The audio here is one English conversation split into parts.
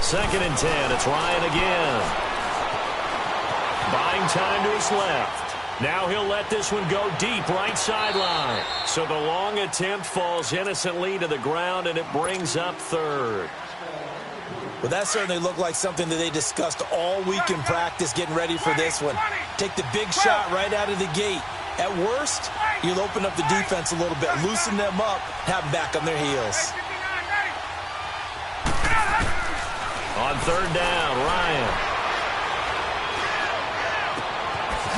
2nd and 10. It's Ryan again. Buying time to his left. Now he'll let this one go deep right sideline. So the long attempt falls innocently to the ground, and it brings up 3rd. Well, that certainly looked like something that they discussed all week in practice getting ready for this one. Take the big shot right out of the gate. At worst, you'll open up the defense a little bit, loosen them up, have them back on their heels. On 3rd down, Ryan.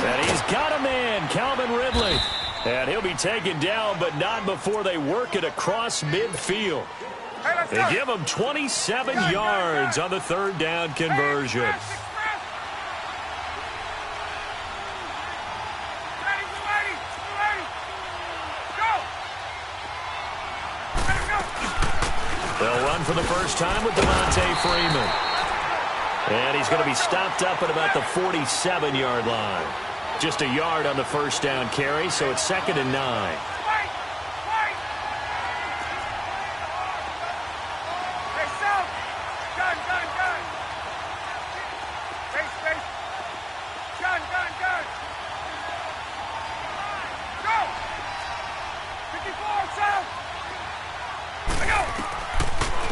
And he's got a man, Calvin Ridley. And he'll be taken down, but not before they work it across midfield. They give him 27 yards on the 3rd down conversion. They'll run for the first time with Devontae Freeman. And he's going to be stopped up at about the 47-yard line. Just a yard on the 1st down carry, so it's 2nd and 9.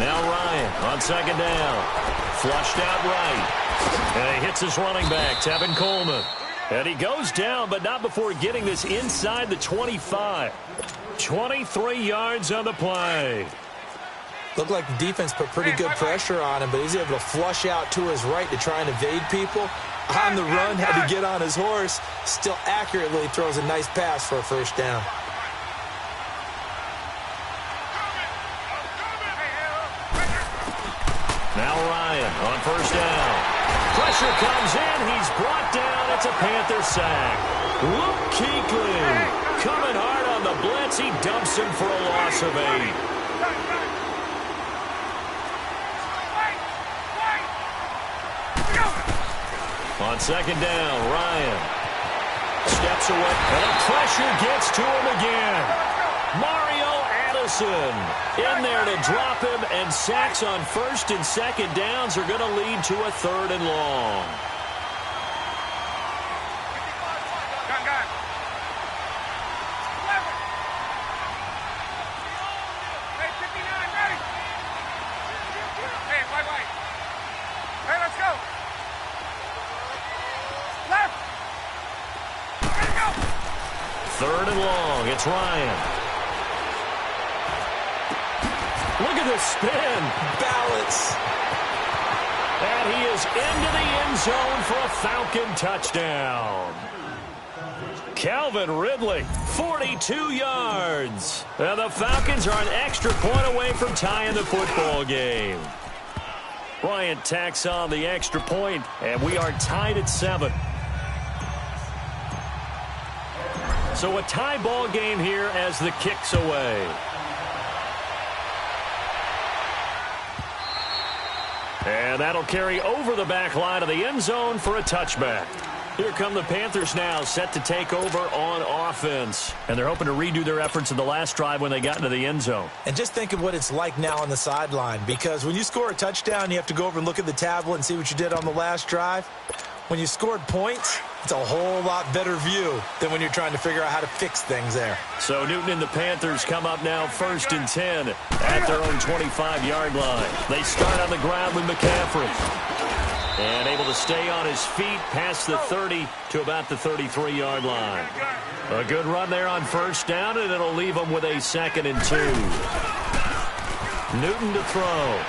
Now Ryan on 2nd down. Flushed out right. And he hits his running back, Tevin Coleman. And he goes down, but not before getting this inside the 25. 23 yards on the play. Looked like the defense put pretty good pressure on him, but he's able to flush out to his right to try and evade people. On the run, had to get on his horse. Still accurately throws a nice pass for a 1st down. Now Ryan on 1st down. Pressure comes in. He's brought down. It's a Panther sack. Luke Kuechly coming hard on the blitz. He dumps him for a loss of 8. On 2nd down, Ryan steps away. And the pressure gets to him again. Mario Addison in there to drop him, and sacks on 1st and 2nd downs are going to lead to a 3rd and long. Let's go. 3rd and long. It's Ryan. Look at this spin. Balance. And he is into the end zone for a Falcon touchdown. Calvin Ridley, 42 yards. And the Falcons are an extra point away from tying the football game. Bryant tacks on the extra point, and we are tied at 7. So a tie ball game here as the kick's away. And that'll carry over the back line of the end zone for a touchback. Here come the Panthers now, set to take over on offense. And they're hoping to redo their efforts in the last drive when they got into the end zone. And just think of what it's like now on the sideline, because when you score a touchdown, you have to go over and look at the tablet and see what you did on the last drive. When you scored points, it's a whole lot better view than when you're trying to figure out how to fix things there. So Newton and the Panthers come up now 1st and 10 at their own 25-yard line. They start on the ground with McCaffrey. And able to stay on his feet past the 30 to about the 33-yard line. A good run there on 1st down, and it'll leave them with a 2nd and 2. Newton to throw.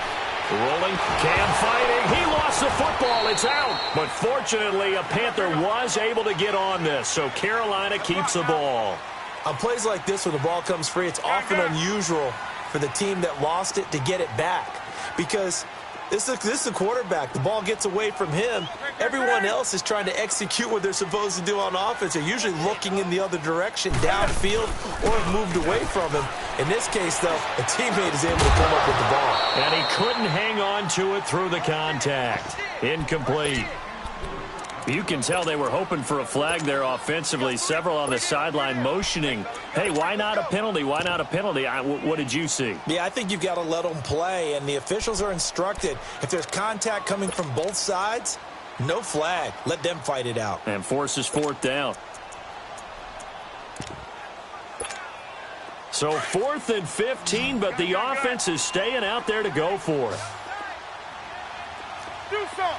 Rolling, Cam fighting. He lost the football. It's out. But fortunately, a Panther was able to get on this, so Carolina keeps the ball. On plays like this, when the ball comes free, it's often unusual for the team that lost it to get it back, because this is the quarterback. The ball gets away from him. Everyone else is trying to execute what they're supposed to do on offense. They're usually looking in the other direction, downfield, or have moved away from him. In this case, though, a teammate is able to come up with the ball. And he couldn't hang on to it through the contact. Incomplete. You can tell they were hoping for a flag there offensively. Several on the sideline motioning, hey, why not a penalty? Why not a penalty? What did you see? Yeah, I think you've got to let them play, and the officials are instructed. If there's contact coming from both sides, no flag. Let them fight it out. And forces fourth down. So 4th and 15, but the offense is staying out there to go for it. Do something.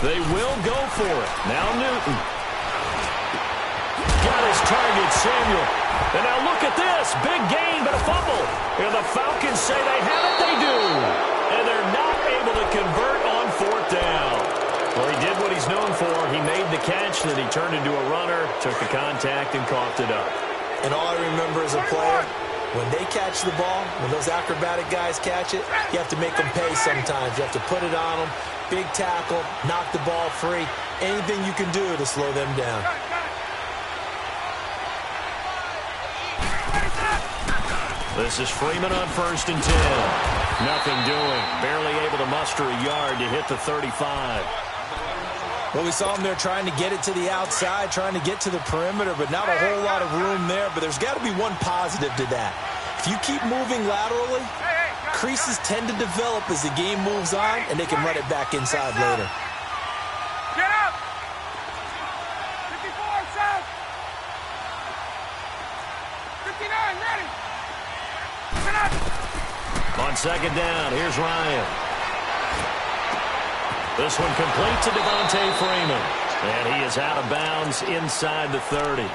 They will go for it. Now Newton. Got his target, Samuel. And now look at this. Big gain, but a fumble. And the Falcons say they have it. They do. And they're not able to convert on 4th down. Well, he did what he's known for. He made the catch, then he turned into a runner, took the contact, and coughed it up. And all I remember as a player, when they catch the ball, when those acrobatic guys catch it, you have to make them pay sometimes. You have to put it on them. Big tackle, knock the ball free. Anything you can do to slow them down. This is Freeman on 1st and 10. Nothing doing. Barely able to muster a yard to hit the 35. Well, we saw him there trying to get it to the outside, trying to get to the perimeter, but not a whole lot of room there. But there's got to be one positive to that. If you keep moving laterally, creases tend to develop as the game moves on, and they can run it back inside later. Get up! 54, south! 59, ready! Get up! On 2nd down, here's Ryan. This one complete to Devontae Freeman. And he is out of bounds inside the 30.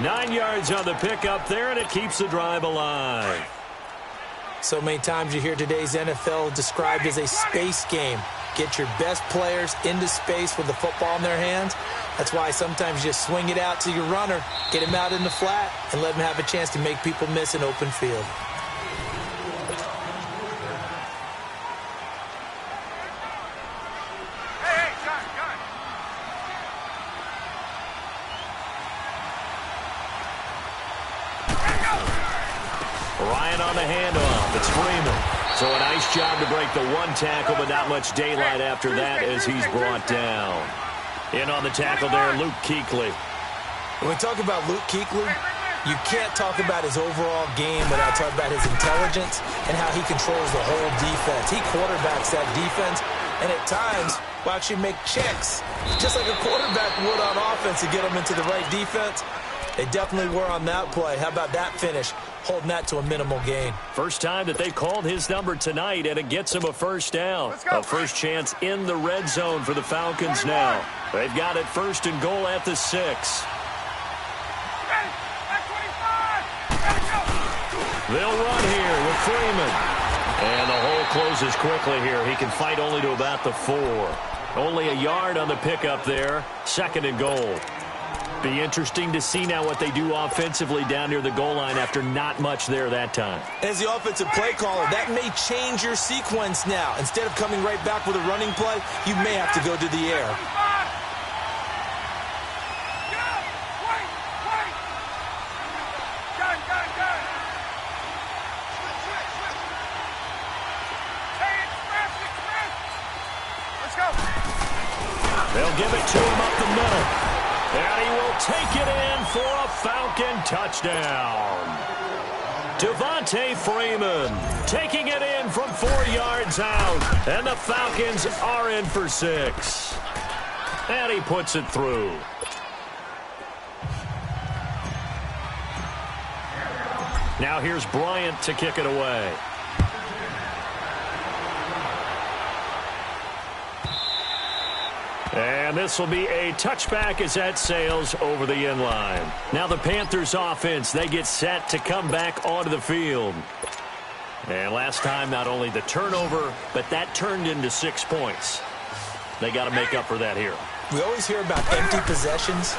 9 yards on the pickup there, and it keeps the drive alive. So many times you hear today's NFL described as a space game. Get your best players into space with the football in their hands. That's why sometimes you just swing it out to your runner, get him out in the flat, and let him have a chance to make people miss an open field. Ryan on the handoff. It's Freeman. So a nice job to break the one tackle, but not much daylight after that as he's brought down. In on the tackle there, Luke Kuechly. When we talk about Luke Kuechly, you can't talk about his overall game without talking about his intelligence and how he controls the whole defense. He quarterbacks that defense, and at times will actually make checks, just like a quarterback would on offense to get them into the right defense. They definitely were on that play. How about that finish? Holding that to a minimal gain. First time that they've called his number tonight, and it gets him a first down. A first chance in the red zone for the Falcons now. They've got it 1st and goal at the 6. They'll run here with Freeman. And the hole closes quickly here. He can fight only to about the 4. Only a yard on the pickup there. 2nd and goal. Be interesting to see now what they do offensively down near the goal line after not much there that time. As the offensive play caller, that may change your sequence now. Instead of coming right back with a running play, you may have to go to the air. They'll give it to him up the middle. And he will take it in for a Falcon touchdown. Devontae Freeman taking it in from 4 yards out. And the Falcons are in for 6. And he puts it through. Now here's Bryant to kick it away. And this will be a touchback as that sails over the end line. Now the Panthers offense, they get set to come back onto the field. And last time, not only the turnover, but that turned into 6 points. They got to make up for that here. We always hear about empty possessions,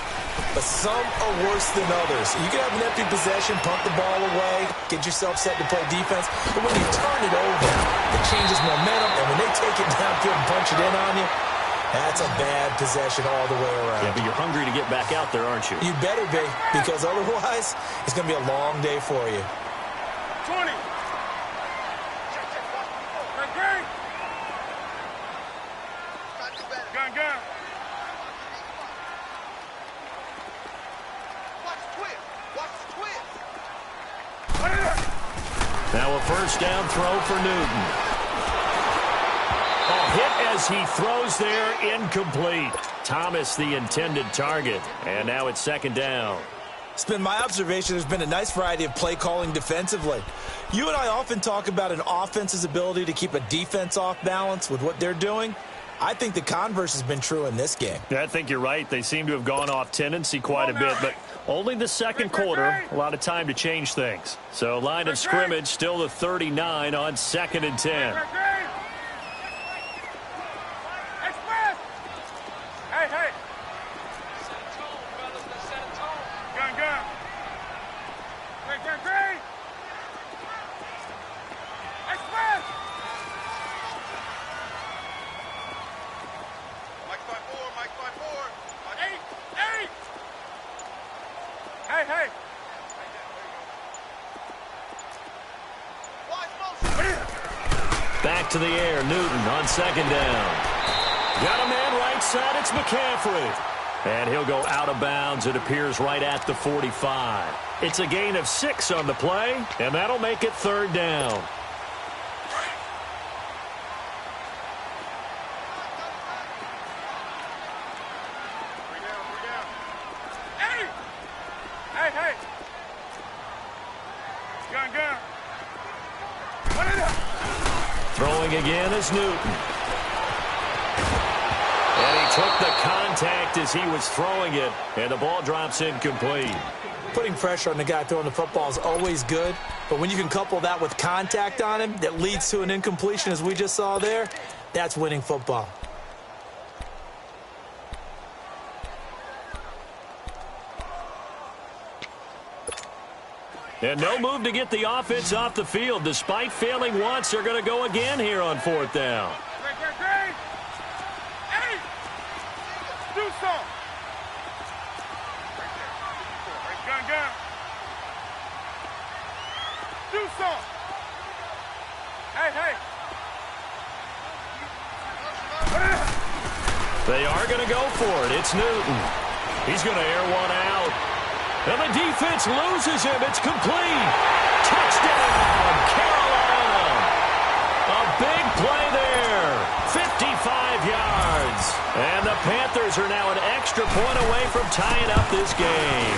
but some are worse than others. You can have an empty possession, punt the ball away, get yourself set to play defense, but when you turn it over, it changes momentum, and when they take it downfield and punch it in on you, that's a bad possession all the way around. Yeah, but you're hungry to get back out there, aren't you? You better be, because otherwise, it's going to be a long day for you. 20. Gun, gun. Now a first down throw for Newton. A hit as he throws there, incomplete. Thomas the intended target, and now it's second down. It's been my observation there's been a nice variety of play calling defensively. You and I often talk about an offense's ability to keep a defense off balance with what they're doing. I think the converse has been true in this game. Yeah, I think you're right. They seem to have gone off tendency quite a bit, but only the second quarter, a lot of time to change things. So line of scrimmage still the 39 on 2nd and 10. Hey, hey. Gun, gun. Green. Express. Mike by four. 8. Hey. Back to the air, Newton on 2nd down. Got a man right side, it's McCaffrey. And he'll go out of bounds, it appears, right at the 45. It's a gain of 6 on the play, and that'll make it 3rd down. Hey. Gun. Throwing again is Newton. And he took the contact as he was throwing it, and the ball drops incomplete. Putting pressure on the guy throwing the football is always good, but when you can couple that with contact on him that leads to an incompletion, as we just saw there, that's winning football. And no move to get the offense off the field. Despite failing once, they're going to go again here on 4th down. Green. Hey. Do some. Gun. Do some. Hey. They are going to go for it. It's Newton. He's going to air one out. And the defense loses him. It's complete. Touchdown, Carolina. A big play there. 55 yards. And the Panthers are now an extra point away from tying up this game.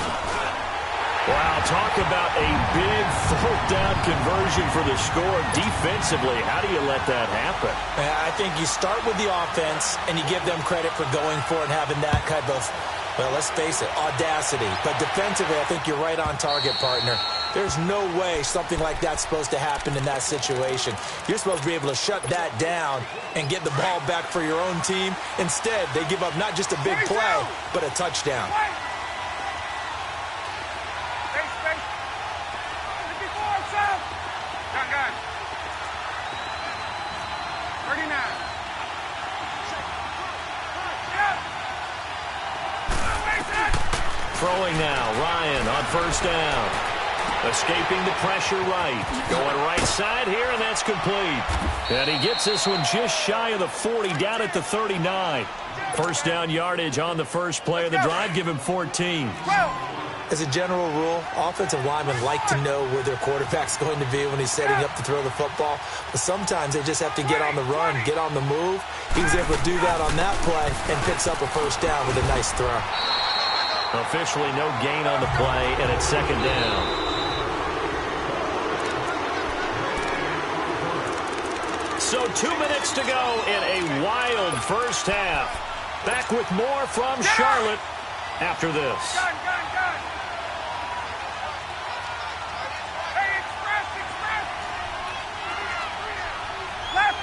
Wow, talk about a big 4th down conversion for the score. Defensively, how do you let that happen? I think you start with the offense, and you give them credit for going for it and having that kind of, well, let's face it, audacity. But defensively, I think you're right on target, partner. There's no way something like that's supposed to happen in that situation. You're supposed to be able to shut that down and get the ball back for your own team. Instead, they give up not just a big play, but a touchdown. Throwing now, Ryan on 1st down. Escaping the pressure right. Going right side here, and that's complete. And he gets this one just shy of the 40, down at the 39. 1st down yardage on the first play of the drive. Give him 14. As a general rule, offensive linemen like to know where their quarterback's going to be when he's setting up to throw the football. But sometimes they just have to get on the run, get on the move. He was able to do that on that play and picks up a 1st down with a nice throw. Officially no gain on the play, and it's 2nd down. So 2 minutes to go in a wild first half. Back with more from Charlotte after this. Gun. Hey, express. Left.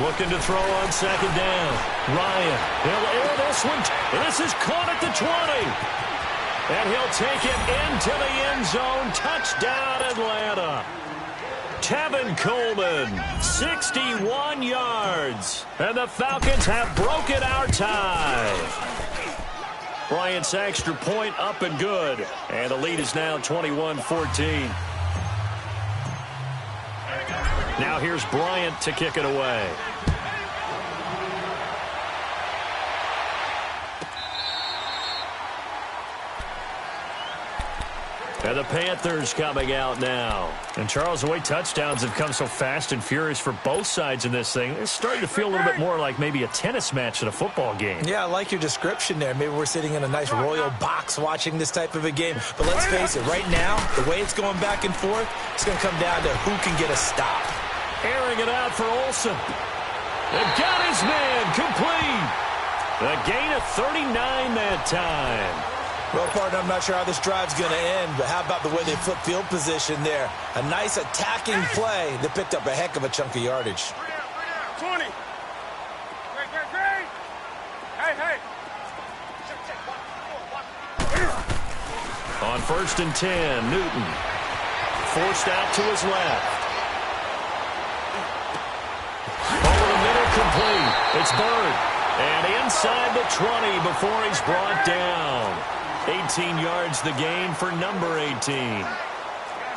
Looking to throw on second down. Ryan, he'll air this one. This is caught at the 20. And he'll take it into the end zone. Touchdown, Atlanta. Tevin Coleman, 61 yards. And the Falcons have broken our tie. Bryant's extra point up and good. And the lead is now 21-14. Now here's Bryant to kick it away. And the Panthers coming out now. And, Charles, the way touchdowns have come so fast and furious for both sides in this thing, it's starting to feel a little bit more like maybe a tennis match at a football game. Yeah, I like your description there. Maybe we're sitting in a nice royal box watching this type of a game. But let's face it, right now, the way it's going back and forth, it's going to come down to who can get a stop. Airing it out for Olsen. They've got his man complete. A gain of 39 that time. Well, partner, I'm not sure how this drive's going to end, but how about the way they flip field position there? A nice attacking play that picked up a heck of a chunk of yardage. 20. Hey. On 1st and 10, Newton. Forced out to his left. Over the middle, complete. It's Bird. And inside the 20 before he's brought down. 18 yards the gain for number 18.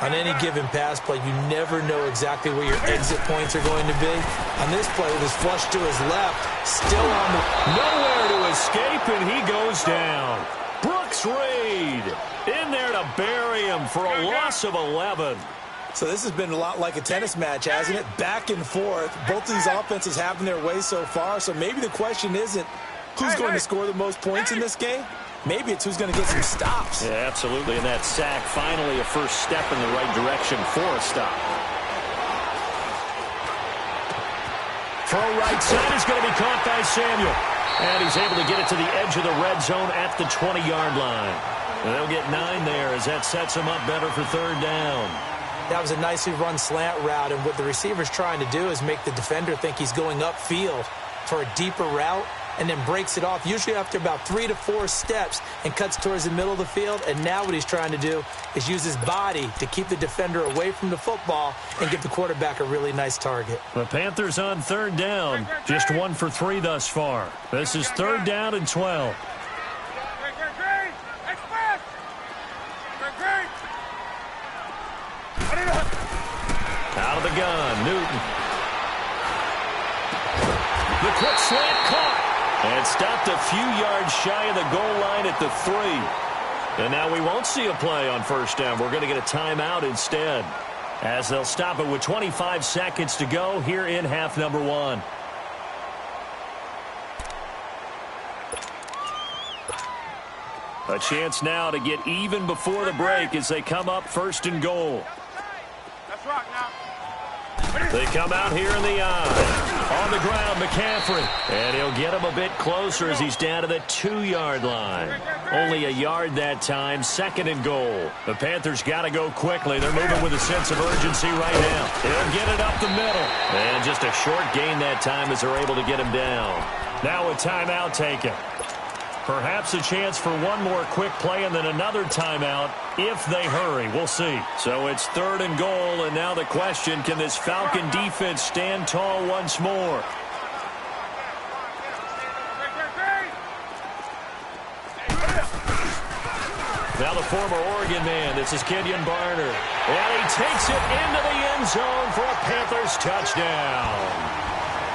On any given pass play, you never know exactly where your exit points are going to be. On this play, it was flushed to his left, still on the... Nowhere to escape, and he goes down. Brooks Reed in there to bury him for a loss of 11. So this has been a lot like a tennis match, hasn't it? Back and forth. Both of these offenses having their way so far, so maybe the question isn't who's going to score the most points in this game. Maybe it's who's going to get some stops. Yeah, absolutely. And that sack, finally a first step in the right direction for a stop. Throw right side is going to be caught by Samuel. And he's able to get it to the edge of the red zone at the 20-yard line. And they'll get 9 there as that sets them up better for 3rd down. That was a nicely run slant route, and what the receiver's trying to do is make the defender think he's going upfield for a deeper route, and then breaks it off, usually after about 3 to 4 steps, and cuts towards the middle of the field. And now what he's trying to do is use his body to keep the defender away from the football and give the quarterback a really nice target. The Panthers on 3rd down, just 1 for 3 thus far. This is 3rd down and 12. Out of the gun, Newton. The quick slant caught. And stopped a few yards shy of the goal line at the 3. And now we won't see a play on 1st down. We're going to get a timeout instead, as they'll stop it with 25 seconds to go here in half number 1. A chance now to get even before the break as they come up 1st and goal. That's right now. They come out here in the eye. On the ground, McCaffrey. And he'll get him a bit closer as he's down to the 2-yard line. Only a yard that time, 2nd and goal. The Panthers got to go quickly. They're moving with a sense of urgency right now. He'll get it up the middle. And just a short gain that time as they're able to get him down. Now a timeout taken. Perhaps a chance for one more quick play and then another timeout if they hurry. We'll see. So it's 3rd and goal, and now the question, can this Falcon defense stand tall once more? Now the former Oregon man, this is Kenyon Barner. And he takes it into the end zone for a Panthers touchdown.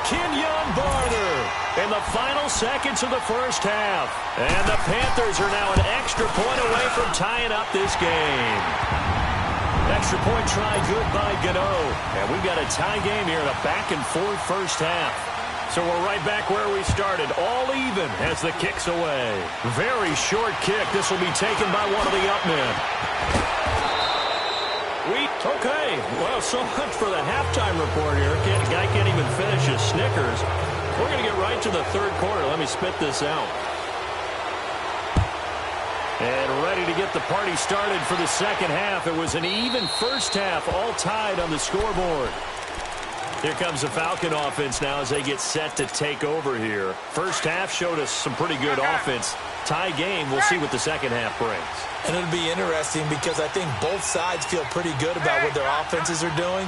Kenyon Barner in the final seconds of the 1st half. And the Panthers are now an extra point away from tying up this game. Extra point try good by Gano. And we've got a tie game here in a back-and-forth 1st half. So we're right back where we started, all even as the kick's away. Very short kick. This will be taken by one of the up men. Okay, well, so much for the halftime report here. The guy can't even finish his Snickers. We're going to get right to the 3rd quarter. Let me spit this out. And ready to get the party started for the 2nd half. It was an even 1st half, all tied on the scoreboard. Here comes the Falcon offense now as they get set to take over here. First half showed us some pretty good offense. Tie game, we'll see what the second half brings. And it'll be interesting because I think both sides feel pretty good about what their offenses are doing.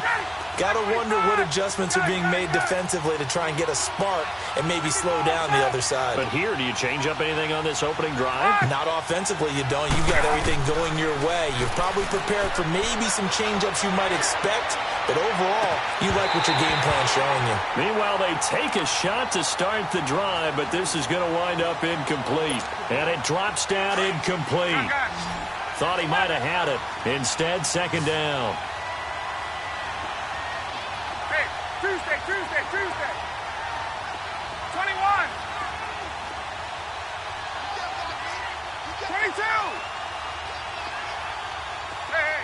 Got to wonder what adjustments are being made defensively to try and get a spark and maybe slow down the other side. But here, do you change up anything on this opening drive? Not offensively, you don't. You've got everything going your way. You're probably prepared for maybe some change-ups you might expect, but overall, you like what your game plan's showing you. Meanwhile, they take a shot to start the drive, but this is going to wind up incomplete. And it drops down incomplete. Thought he might have had it. Instead, second down. Hey, Tuesday. 21. Hey.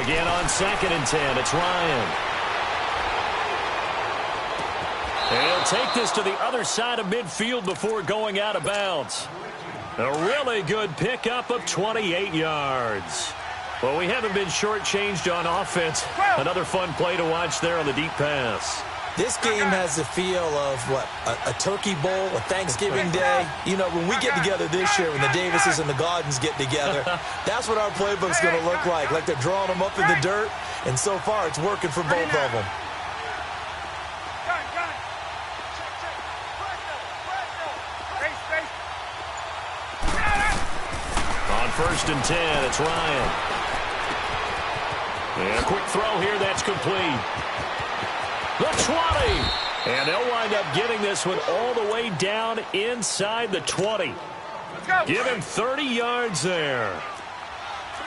Again on 2nd and 10, it's Ryan. He'll take this to the other side of midfield before going out of bounds. A really good pickup of 28 yards. Well, we haven't been shortchanged on offense. Another fun play to watch there on the deep pass. This game has the feel of, what, a turkey bowl, a Thanksgiving day. You know, when we get together this year, when the Davises and the Gaudens get together, that's what our playbook's going to look like. Like they're drawing them up in the dirt, and so far it's working for both of them. On 1st and 10, it's Ryan. And a quick throw here, that's complete. The 20. And they'll wind up getting this one all the way down inside the 20. Give him 30 yards there.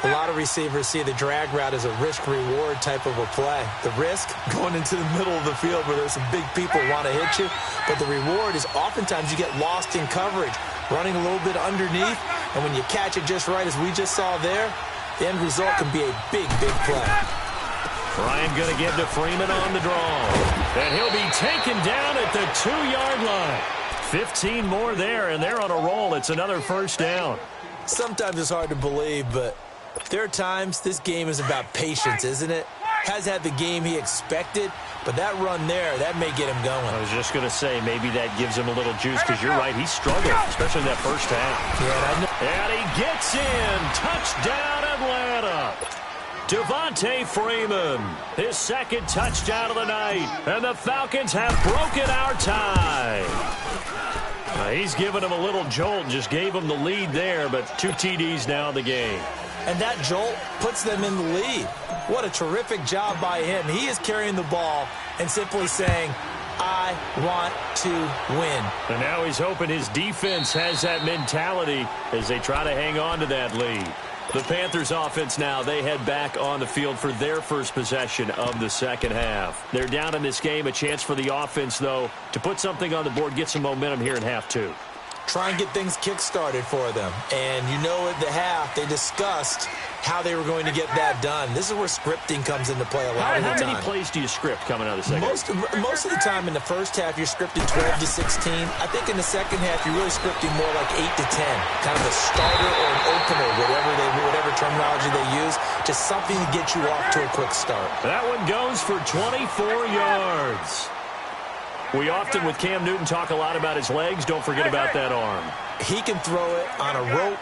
A lot of receivers see the drag route as a risk-reward type of a play. The risk, going into the middle of the field where there's some big people who want to hit you. But the reward is oftentimes you get lost in coverage, running a little bit underneath. And when you catch it just right, as we just saw there, the end result can be a big, big play. Ryan going to give to Freeman on the draw. And he'll be taken down at the 2-yard line. 15 more there, and they're on a roll. It's another first down. Sometimes it's hard to believe, but there are times this game is about patience, isn't it? Has had the game he expected, but that run there, that may get him going. I was just going to say, maybe that gives him a little juice, because you're right, he struggled, especially in that first half. Yeah, I know. And he gets in. Touchdown, Atlanta. Devontae Freeman, his 2nd touchdown of the night. And the Falcons have broken our tie. He's given him a little jolt, just gave him the lead there, but 2 TDs now in the game. And that jolt puts them in the lead. What a terrific job by him. He is carrying the ball and simply saying, I want to win. And now he's hoping his defense has that mentality as they try to hang on to that lead. The Panthers offense now, they head back on the field for their first possession of the second half. They're down in this game. A chance for the offense, though, to put something on the board, get some momentum here in half 2. Try and get things kick-started for them. And you know at the half, they discussed how they were going to get that done. This is where scripting comes into play a lot of the time. How many plays do you script coming out of the second? Most of the time in the first half, you're scripting 12 to 16. I think in the second half, you're really scripting more like 8 to 10. Kind of a starter or an opener, whatever terminology they use. Just something to get you off to a quick start. That one goes for 24 yards. We often, with Cam Newton, talk a lot about his legs. Don't forget about that arm. He can throw it on a rope.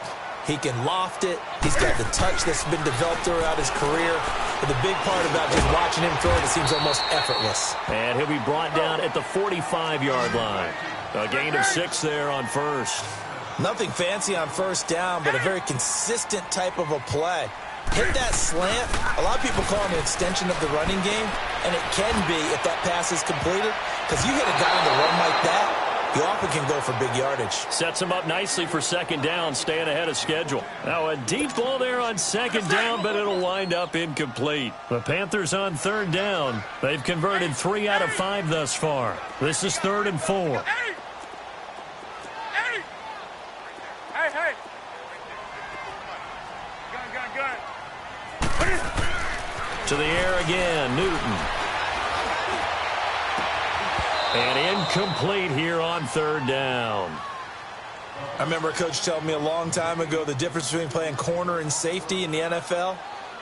He can loft it. He's got the touch that's been developed throughout his career. But the big part about just watching him throw it, it seems almost effortless. And he'll be brought down at the 45-yard line. A gain of 6 there on first. Nothing fancy on first down, but a very consistent type of a play. Hit that slant. A lot of people call it an extension of the running game, and it can be if that pass is completed, because you hit a guy on the run like that, you often can go for big yardage. Sets him up nicely for second down, staying ahead of schedule. Now a deep ball there on second down, but it'll wind up incomplete. The Panthers on third down. They've converted 3 out of 5 thus far. This is 3rd and 4. Hey. Gun. To the air again, Newton. And incomplete here on 3rd down. I remember a coach telling me a long time ago the difference between playing corner and safety in the NFL.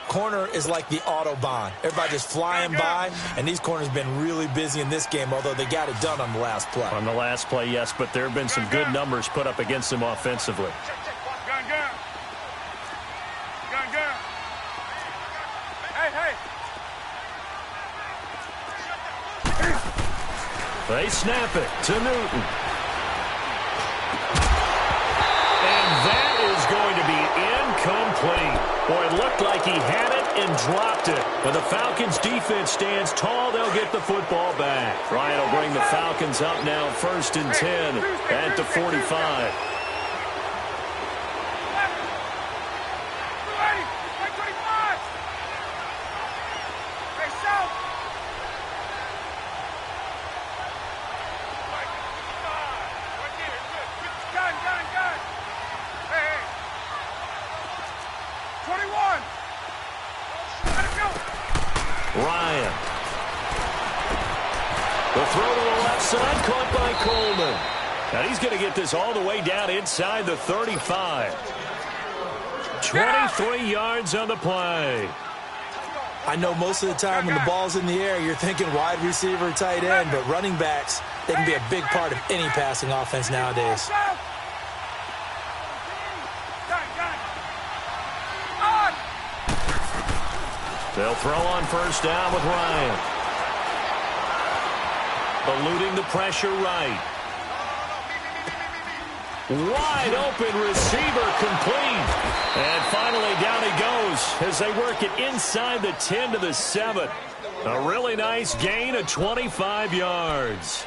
Corner is like the Autobahn. Everybody just flying by, and these corners have been really busy in this game, although they got it done on the last play. On the last play, yes, but there have been some good numbers put up against them offensively. Gun, gun. Gun, gun. Hey, hey. They snap it to Newton. And that is going to be incomplete. Boy, it looked like he had it and dropped it. But the Falcons defense stands tall. They'll get the football back. Ryan will bring the Falcons up now 1st and 10 at the 45. Ryan. The throw to the left side, caught by Coleman. Now he's going to get this all the way down inside the 35. 23 yards on the play. I know most of the time when the ball's in the air, you're thinking wide receiver, tight end, but running backs, they can be a big part of any passing offense nowadays. They'll throw on 1st down with Ryan. Eluding the pressure right. Wide open receiver complete. And finally down he goes as they work it inside the 10 to the 7. A really nice gain of 25 yards.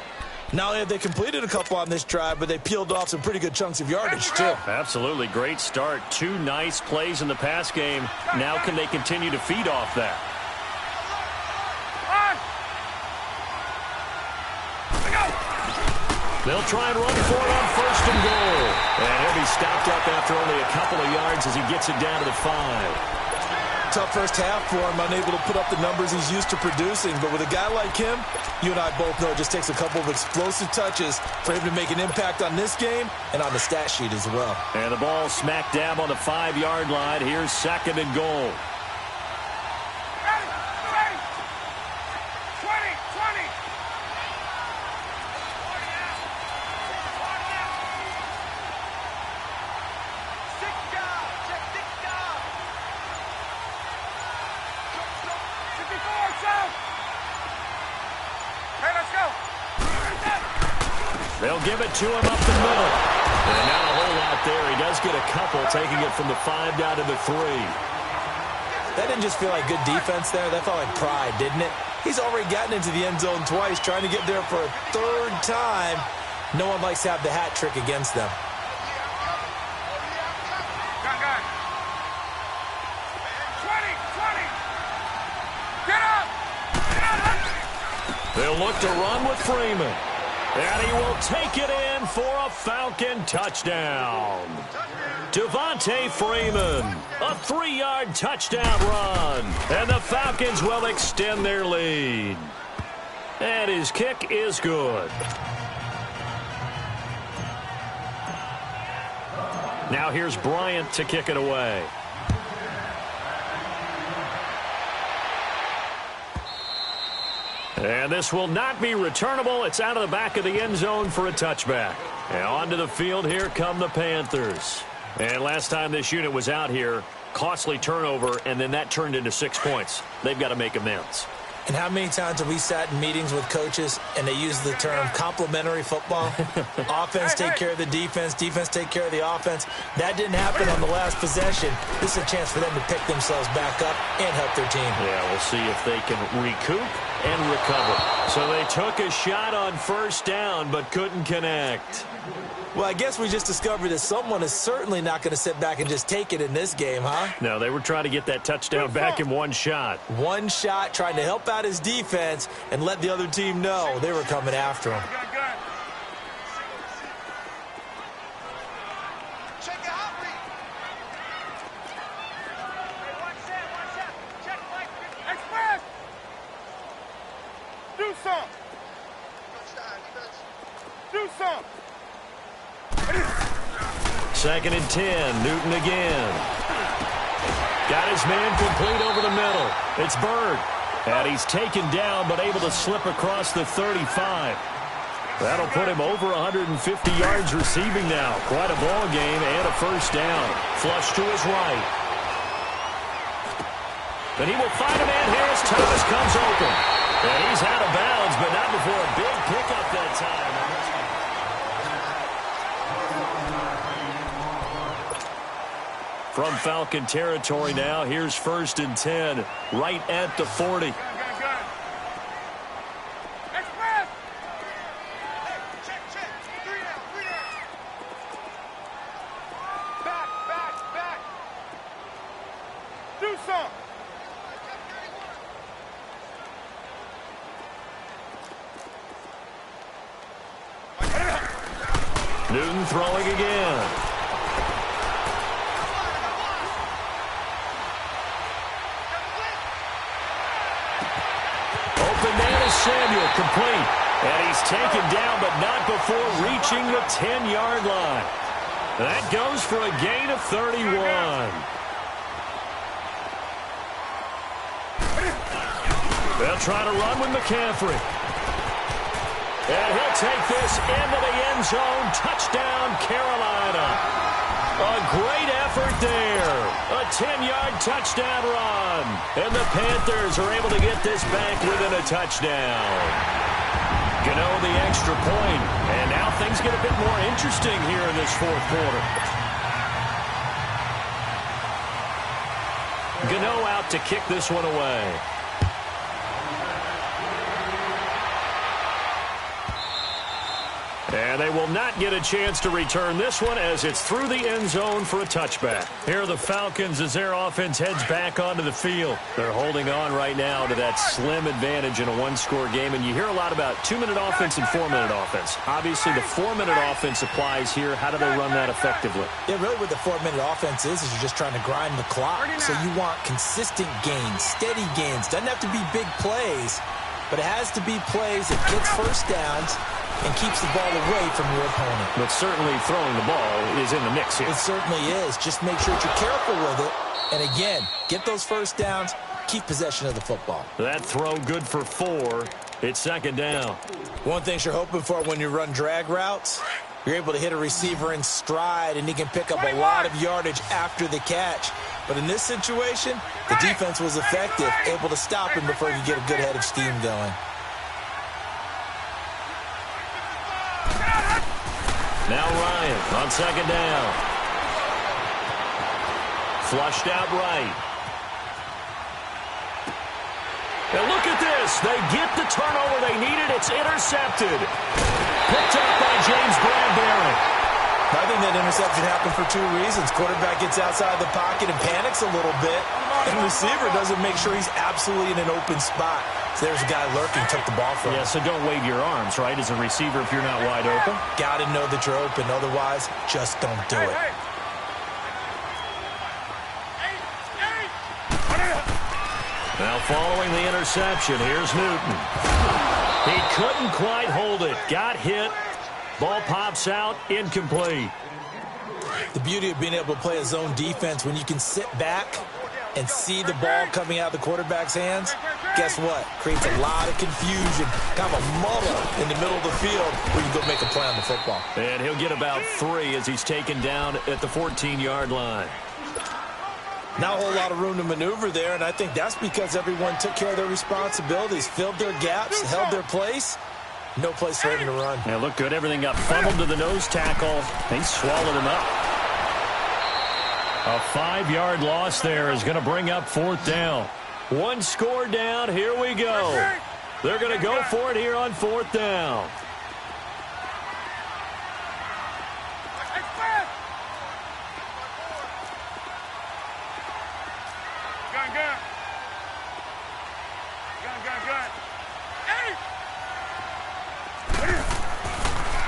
Not only have they completed a couple on this drive, but they peeled off some pretty good chunks of yardage, too. Absolutely. Great start. 2 nice plays in the pass game. Now can they continue to feed off that? They'll try and run for it on 1st and goal. And he'll be stopped up after only a couple of yards as he gets it down to the 5. Tough first half for him, unable to put up the numbers he's used to producing. But with a guy like him, you and I both know it just takes a couple of explosive touches for him to make an impact on this game and on the stat sheet as well. And the ball smack dab on the 5-yard line. Here's 2nd and goal. They'll give it to him up the middle. And not a whole lot there. He does get a couple, taking it from the 5 down to the 3. That didn't just feel like good defense there. That felt like pride, didn't it? He's already gotten into the end zone twice, trying to get there for a 3rd time. No one likes to have the hat trick against them. They'll look to run with Freeman. And he will take it in for a Falcon touchdown. Devontae Freeman, a 3-yard touchdown run. And the Falcons will extend their lead. And his kick is good. Now here's Bryant to kick it away. And this will not be returnable. It's out of the back of the end zone for a touchback. And onto the field, here come the Panthers. And last time this unit was out here, costly turnover, and then that turned into 6 points. They've got to make amends. And how many times have we sat in meetings with coaches and they use the term complementary football? Offense take care of the defense, defense take care of the offense. That didn't happen on the last possession. This is a chance for them to pick themselves back up and help their team. Yeah, we'll see if they can recoup and recover. So they took a shot on 1st down but couldn't connect. Well, I guess we just discovered that someone is certainly not going to sit back and just take it in this game, huh? No, they were trying to get that touchdown back in one shot. One shot, trying to help out his defense and let the other team know they were coming after him. Do some. 2nd and 10. Newton again. Got his man complete over the middle. It's Bird. And he's taken down but able to slip across the 35. That'll put him over 150 yards receiving now. Quite a ball game and a first down. Flush to his right. And he will find a man here as Thomas comes open. And he's out of bounds, but not before a big pickup that time. From Falcon territory now, here's 1st and 10, right at the 40. Newton throwing again. Open man is Samuel, complete. And he's taken down, but not before reaching the 10-yard line. That goes for a gain of 31. They'll try to run with McCaffrey. And he'll take this into the end zone. Touchdown, Carolina. A great effort there. A 10-yard touchdown run. And the Panthers are able to get this back within a touchdown. Gano the extra point. And now things get a bit more interesting here in this 4th quarter. Gano out to kick this one away. And they will not get a chance to return this one as it's through the end zone for a touchback. Here are the Falcons as their offense heads back onto the field. They're holding on right now to that slim advantage in a one-score game. And you hear a lot about 2-minute offense and 4-minute offense. Obviously, the 4-minute offense applies here. How do they run that effectively? Yeah, really what the 4-minute offense is you're just trying to grind the clock. So you want consistent gains, steady gains. Doesn't have to be big plays, but it has to be plays that gets first downs and keeps the ball away from your opponent. But certainly throwing the ball is in the mix here. It certainly is. Just make sure that you're careful with it. And again, get those first downs, keep possession of the football. That throw good for 4. It's 2nd down. One thing you're hoping for when you run drag routes, you're able to hit a receiver in stride, and he can pick up a lot of yardage after the catch. But in this situation, the defense was effective, able to stop him before he could get a good head of steam going. Now Ryan on 2nd down. Flushed out right. And look at this. They get the turnover they needed. It's intercepted. Picked up by James Bradbury. I think that interception happened for 2 reasons. Quarterback gets outside the pocket and panics a little bit. And the receiver doesn't make sure he's absolutely in an open spot. So there's a guy lurking, took the ball from him. Yeah, so don't wave your arms, right, as a receiver if you're not wide open. Got to know that you're open. Otherwise, just don't do it. Now following the interception, here's Newton. He couldn't quite hold it. Got hit. Ball pops out, incomplete. The beauty of being able to play a zone defense, when you can sit back and see the ball coming out of the quarterback's hands, guess what? Creates a lot of confusion, kind of a muddle in the middle of the field where you can go make a play on the football. And he'll get about 3 as he's taken down at the 14-yard line. Not a whole lot of room to maneuver there, and I think that's because everyone took care of their responsibilities, filled their gaps, held their place. No place for him to run. Yeah, looked good. Everything got funneled to the nose tackle. He swallowed him up. A 5-yard loss there is going to bring up 4th down. 1 score down. Here we go. They're going to go for it here on 4th down.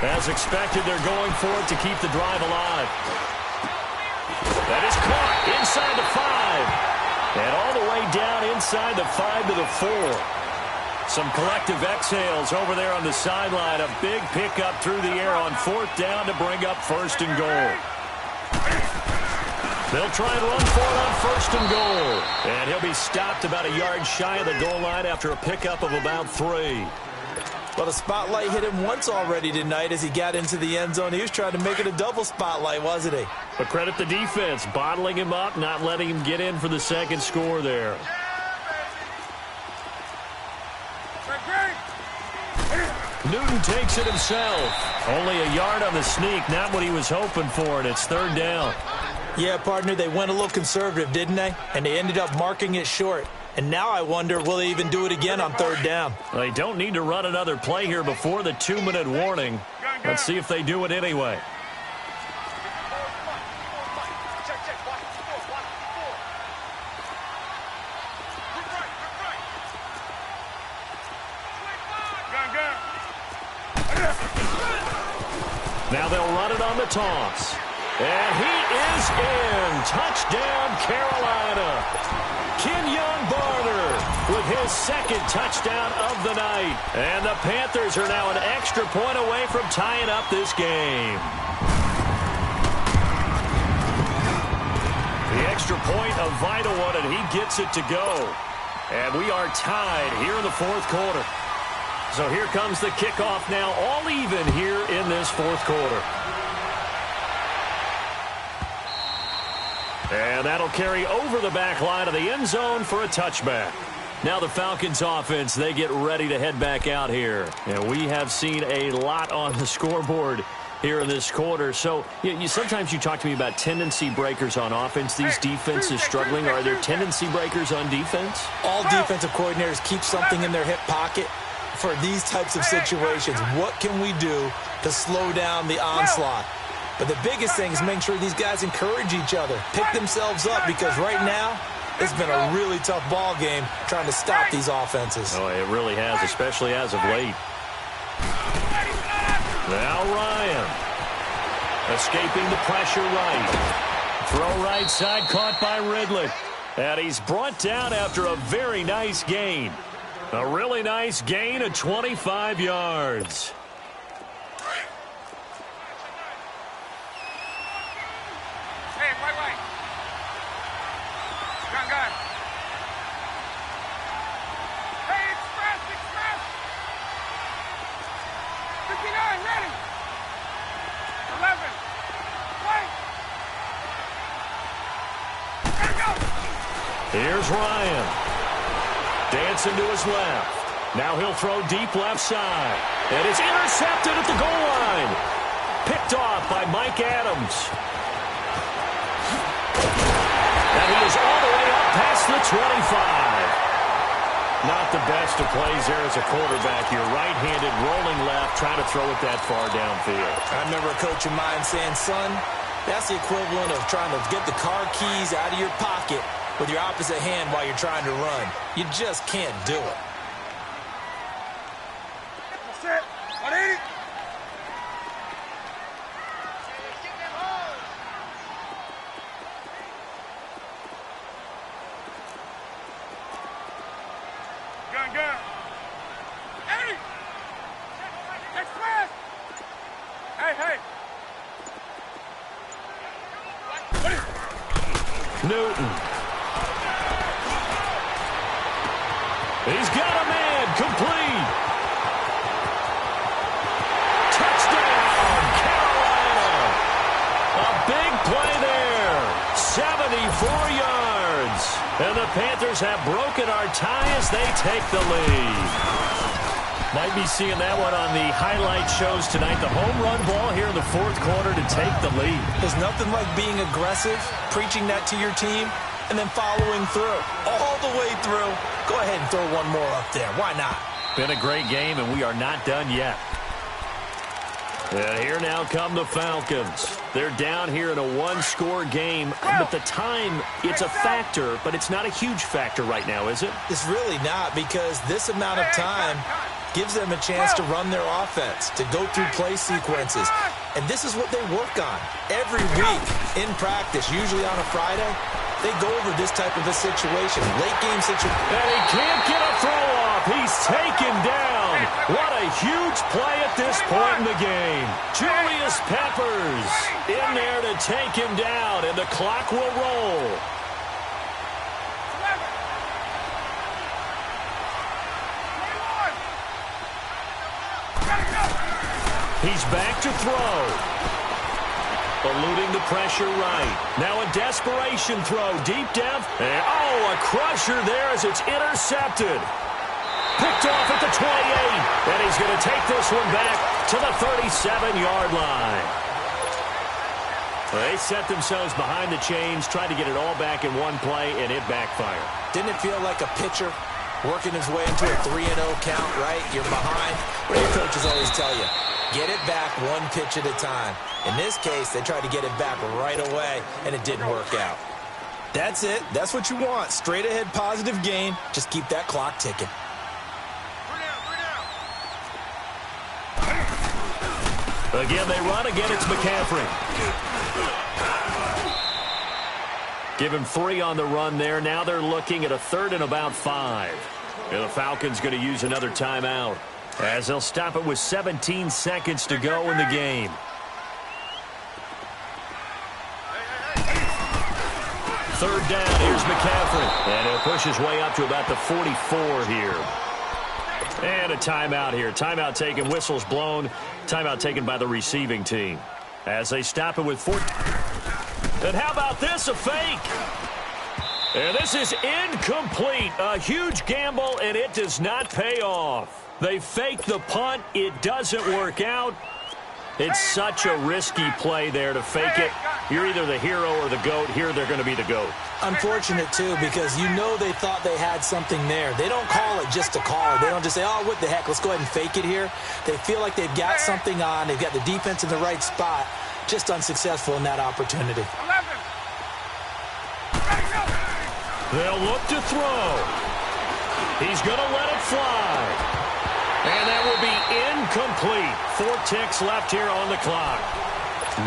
As expected, they're going for it to keep the drive alive. That is caught inside the 5. And all the way down inside the 5 to the 4. Some collective exhales over there on the sideline. A big pickup through the air on 4th down to bring up 1st and goal. They'll try and run for it on 1st and goal. And he'll be stopped about a yard shy of the goal line after a pickup of about 3. Well, the spotlight hit him once already tonight as he got into the end zone. He was trying to make it a double spotlight, wasn't he? But credit the defense, bottling him up, not letting him get in for the second score there. Newton takes it himself. Only a yard on the sneak, not what he was hoping for, and it's 3rd down. Yeah, partner, they went a little conservative, didn't they? And they ended up marking it short. And now I wonder, will they even do it again on 3rd down? Well, they don't need to run another play here before the 2-minute warning. Let's see if they do it anyway. Now they'll run it on the toss. And he is in. Touchdown, Carolina. Kenyon Barner with his 2nd touchdown of the night. And the Panthers are now an extra point away from tying up this game. The extra point, a vital one, and he gets it to go. And we are tied here in the 4th quarter. So here comes the kickoff now, all even here in this 4th quarter. And that'll carry over the back line of the end zone for a touchback. Now the Falcons offense, they get ready to head back out here. And we have seen a lot on the scoreboard here in this quarter. So sometimes you talk to me about tendency breakers on offense. These defenses struggling. Are there tendency breakers on defense? All defensive coordinators keep something in their hip pocket for these types of situations. What can we do to slow down the onslaught? But the biggest thing is make sure these guys encourage each other, pick themselves up, because right now it's been a really tough ball game trying to stop these offenses. Oh, it really has, especially as of late. Now Ryan escaping the pressure right. Throw right side caught by Ridley. And he's brought down after a very nice gain. A really nice gain of 25 yards. Hey, right. Gun. Hey, express. 59, ready. 11. Wait. There you go. Here's Ryan. Dancing to his left. Now he'll throw deep left side. And it's intercepted at the goal line. Picked off by Mike Adams. And he is all the way up past the 25. Not the best of plays there as a quarterback. You're right-handed, rolling left, trying to throw it that far downfield. I remember a coach of mine saying, son, that's the equivalent of trying to get the car keys out of your pocket with your opposite hand while you're trying to run. You just can't do it. That's it. 180. Gun. 80. Express. Hey. Newton. He's got a man, complete. Touchdown, Carolina. A big play there, 74 yards. And the Panthers have broken our tie as they take the lead. Might be seeing that one on the highlight shows tonight. The home run ball here in the 4th quarter to take the lead. There's nothing like being aggressive, preaching that to your team, and then following through, all the way through. Go ahead and throw one more up there. Why not? Been a great game, and we are not done yet. And here now come the Falcons. They're down here in a one-score game, but the time, it's a factor, but it's not a huge factor right now, is it? It's really not, because this amount of time gives them a chance to run their offense, to go through play sequences. And this is what they work on every week in practice, usually on a Friday. They go over this type of a situation, late-game situation. And he can't get a throw-off. He's taken down. What a huge play at this point in the game. Julius Julius Peppers in there to take him down, and the clock will roll. He's back to throw. Eluding the pressure right. Now a desperation throw. Deep depth. And, a crusher there as it's intercepted. Picked off at the 28. And he's going to take this one back to the 37-yard line. They set themselves behind the chains, tried to get it all back in one play, and it backfired. Didn't it feel like a pitcher working his way into a 3-0 count, right? You're behind. What do your coaches always tell you? Get it back one pitch at a time. In this case, they tried to get it back right away, and it didn't work out. That's it. That's what you want. Straight ahead positive gain. Just keep that clock ticking. Again, they run. Again, it's McCaffrey. Give him 3 on the run there. Now they're looking at a 3rd and about 5. And the Falcons going to use another timeout, as they'll stop it with 17 seconds to go in the game. Third down, here's McCaffrey. And he'll push his way up to about the 44 here. And a timeout here. Timeout taken, whistles blown. Timeout taken by the receiving team. As they stop it with 4. And how about this, a fake? And this is incomplete. A huge gamble, and it does not pay off. They fake the punt. It doesn't work out. It's such a risky play there to fake it. You're either the hero or the GOAT. Here they're going to be the GOAT. Unfortunate, too, because you know they thought they had something there. They don't call it just to call it. They don't just say, oh, what the heck, let's go ahead and fake it here. They feel like they've got something on. They've got the defense in the right spot. Just unsuccessful in that opportunity. They'll look to throw. He's going to let it fly. And that will be incomplete. 4 ticks left here on the clock.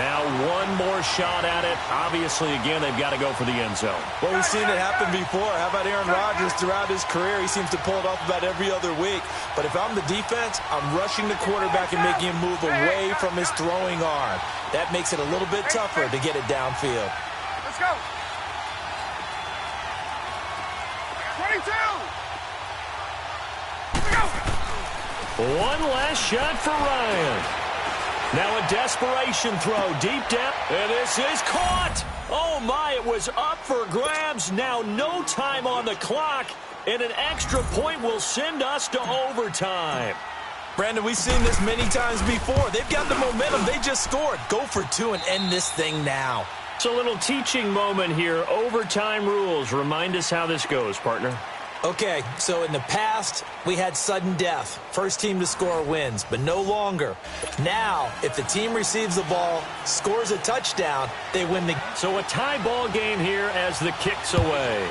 Now one more shot at it. Obviously, again, they've got to go for the end zone. Well, we've seen it happen before. How about Aaron Rodgers throughout his career? He seems to pull it off about every other week. But if I'm the defense, I'm rushing the quarterback and making him move away from his throwing arm. That makes it a little bit tougher to get it downfield. Let's go. 22. One last shot for Ryan. Now a desperation throw, deep down, and this is caught. Oh, my, it was up for grabs. Now no time on the clock, and an extra point will send us to overtime. Brandon, we've seen this many times before. They've got the momentum. They just scored. Go for 2 and end this thing now. It's a little teaching moment here. Overtime rules. Remind us how this goes, partner. Okay, so in the past, we had sudden death. First team to score wins, but no longer. Now, if the team receives the ball, scores a touchdown, they win the game. So a tie ball game here as the kick's away.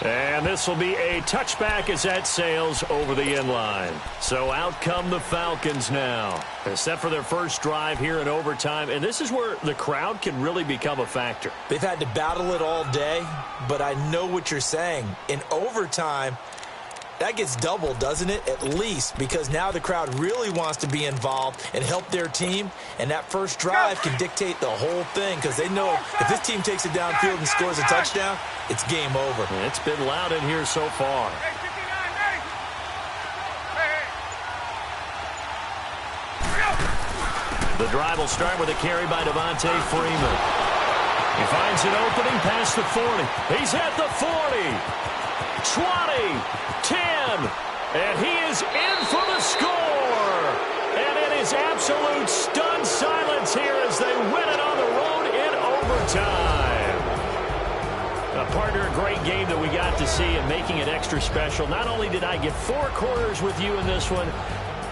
And this will be a touchback as that sails over the end line. So out come the Falcons now. Set for their first drive here in overtime. And this is where the crowd can really become a factor. They've had to battle it all day, but I know what you're saying. In overtime, that gets doubled, doesn't it? At least, because now the crowd really wants to be involved and help their team. And that first drive can dictate the whole thing, because they know if this team takes it downfield and scores a touchdown, it's game over. And it's been loud in here so far. The drive will start with a carry by Devontae Freeman. He finds an opening past the 40. He's at the 40. 20. 10. And he is in for the score. And it is absolute stunned silence here as they win it on the road in overtime. Partner, a great game that we got to see and making it extra special. Not only did I get 4 quarters with you in this one,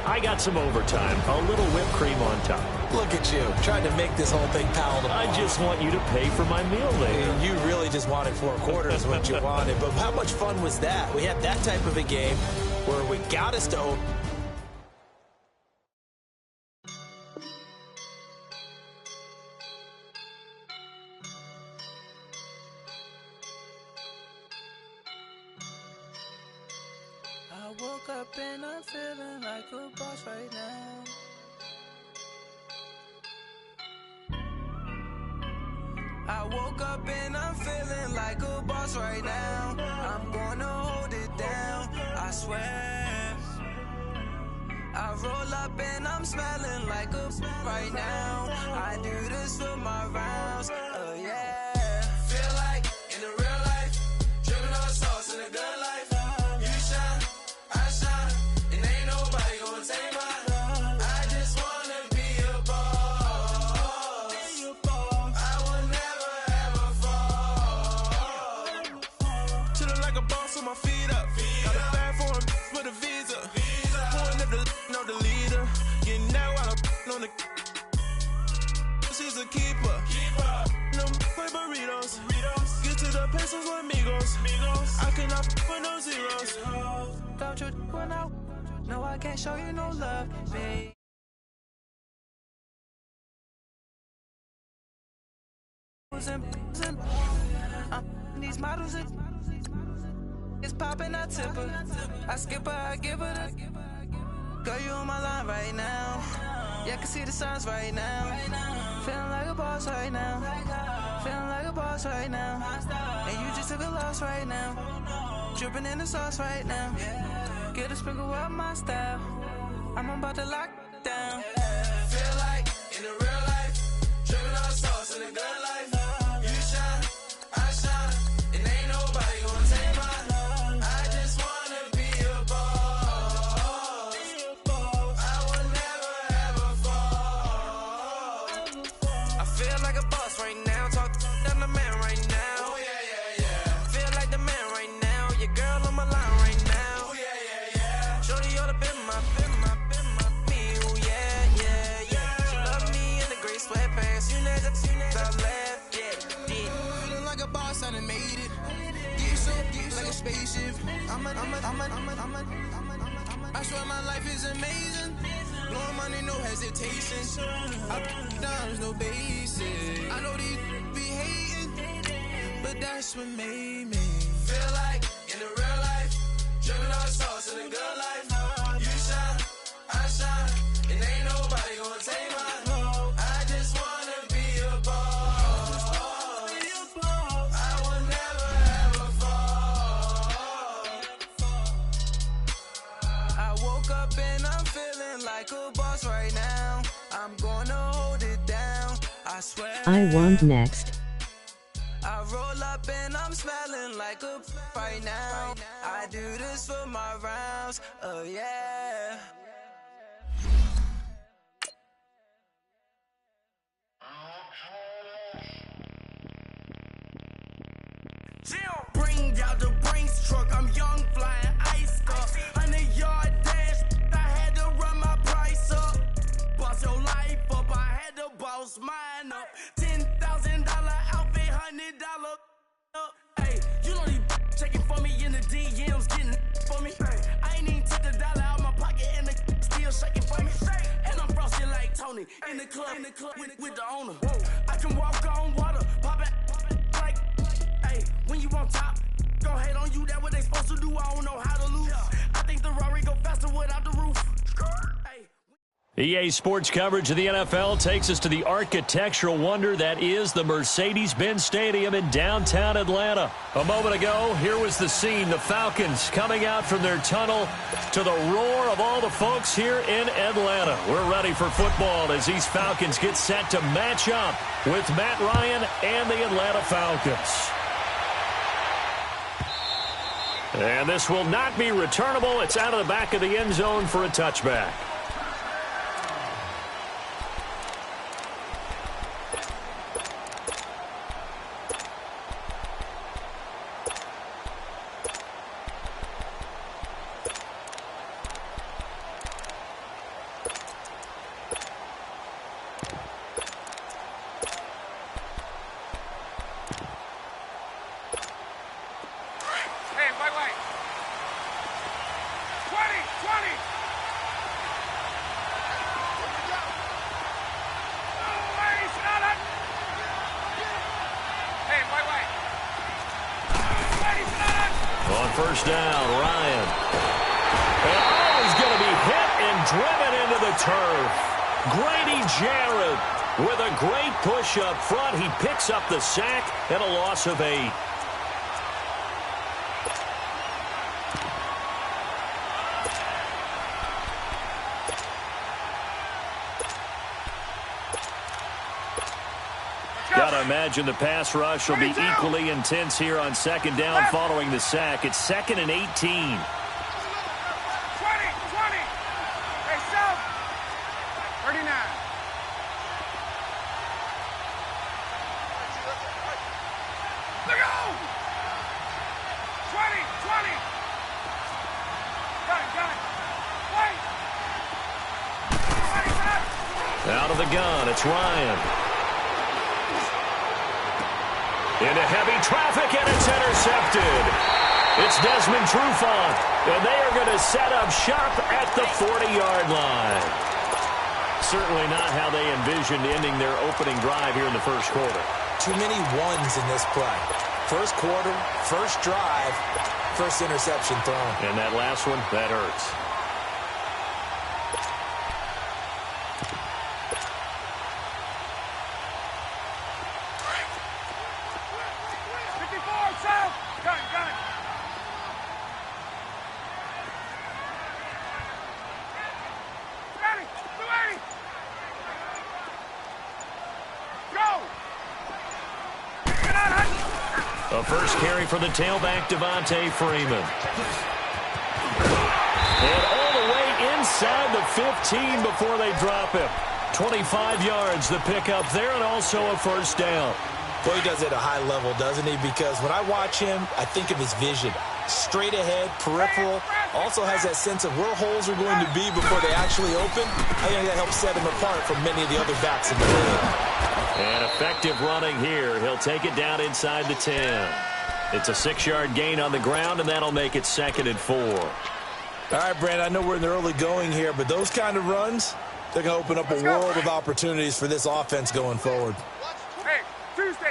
I got some overtime. A little whipped cream on top. Look at you, trying to make this whole thing palatable. I just want you to pay for my meal later. You really just wanted 4 quarters what you wanted. But how much fun was that? We had that type of a game where we got us to open. I woke up up and I'm feeling like a boss right now. I woke up and I'm feeling like a boss right now. I'm gonna hold it down, I swear. I roll up and I'm smelling like a right now. I do this for my rounds, yeah. Feel like in the real life, dripping on sauce in the good life. You shine, I shine, and ain't nobody gonna take mine. I just wanna be a boss. I will never ever fall. Chillin' like a boss with my feet up. Got a bag for him with a visa. Pulling up the leader. Getting that while I'm on the. She's a keeper. No play burritos. Get to the pesos with amigos. I cannot with no zeros. Don't you run out? No, I can't show you no love, babe. These models it's popping, I tip her. I skip her, I give her the. Girl, you on my line right now. Yeah, I can see the signs right now. Feeling like a boss right now. Feeling like a boss right now. And you just took a loss right now. Dripping in the sauce right now. Get a sprinkle up my style. I'm about to lock down. Feel like in the real life, dripping on sauce in the good life. You shine, I shine, and ain't nobody gonna take mine. I just wanna be a boss. I will never ever fall. I feel like a boss right now. Talk to the man right now. Oh yeah. Feel like the man right now. Your girl on my line right now. Oh yeah. Shorty oughta been my me. Oh yeah. She love me in the gray sweatpants. You never left, yeah. Feeling like a boss, I done made it. Get so like a spaceship. I swear my life is amazing. Blowing money, no hesitation. I put down, no basic. I know these be hating, but that's what made me feel like in the real life, dripping on sauce in the good life. You shine, I shine, and ain't nobody gonna take mine. I just wanna be a boss. I will never ever fall. I woke up and I'm feeling like a boss right now. I'm gonna hold it down, I swear. I want next. I roll up and I'm smelling like a right now. I do this for my rounds, yeah. Bring out the Brinks truck, I'm young, flying ice cup. 100-yard dash, I had to run my price up. Boss your life up, I had to boss mine up. $10,000 outfit, $100 up. Hey, you know these checking for me in the DMs, getting for me. I ain't even took the dollar out my pocket and the still shaking for me. And I'm frosty like Tony in the club with the owner. I can walk on water, pop it like, hey, when you on top, gon' hate on you, that what they supposed to do, I don't know how to lose. I think the Rari go faster without the roof. Hey. EA Sports coverage of the NFL takes us to the architectural wonder that is the Mercedes-Benz Stadium in downtown Atlanta. A moment ago, here was the scene, the Falcons coming out from their tunnel to the roar of all the folks here in Atlanta. We're ready for football as these Falcons get set to match up with Matt Ryan and the Atlanta Falcons. And this will not be returnable. It's out of the back of the end zone for a touchback. First down, Ryan. driven into the turf. Grady Jarrett with a great push up front. He picks up the sack and a loss of 8. Gotta imagine the pass rush will be equally intense here on second down following the sack. It's 2nd and 18. 20, 20. Hey, South. 39. Look out! 20, 20. Got it. Wait. Out of the gun, it's Ryan. Into heavy traffic, and it's intercepted. It's Desmond Trufant, and they are going to set up shop at the 40-yard line. Certainly not how they envisioned ending their opening drive here in the first quarter. Too many ones in this play. First quarter, first drive, first interception thrown. And that last one, that hurts. A first carry for the tailback, Devontae Freeman. And all the way inside the 15 before they drop him. 25 yards, the pickup there, and also a first down. Well, he does it at a high level, doesn't he? Because when I watch him, I think of his vision. Straight ahead, peripheral. Also has that sense of where holes are going to be before they actually open. I think that helps set him apart from many of the other backs in the league. And effective running here. He'll take it down inside the 10. It's a 6-yard gain on the ground, and that'll make it 2nd and 4. All right, Brandon, I know we're in the early going here, but those kind of runs, they're going to open up a world of opportunities for this offense going forward. Hey, Tuesday.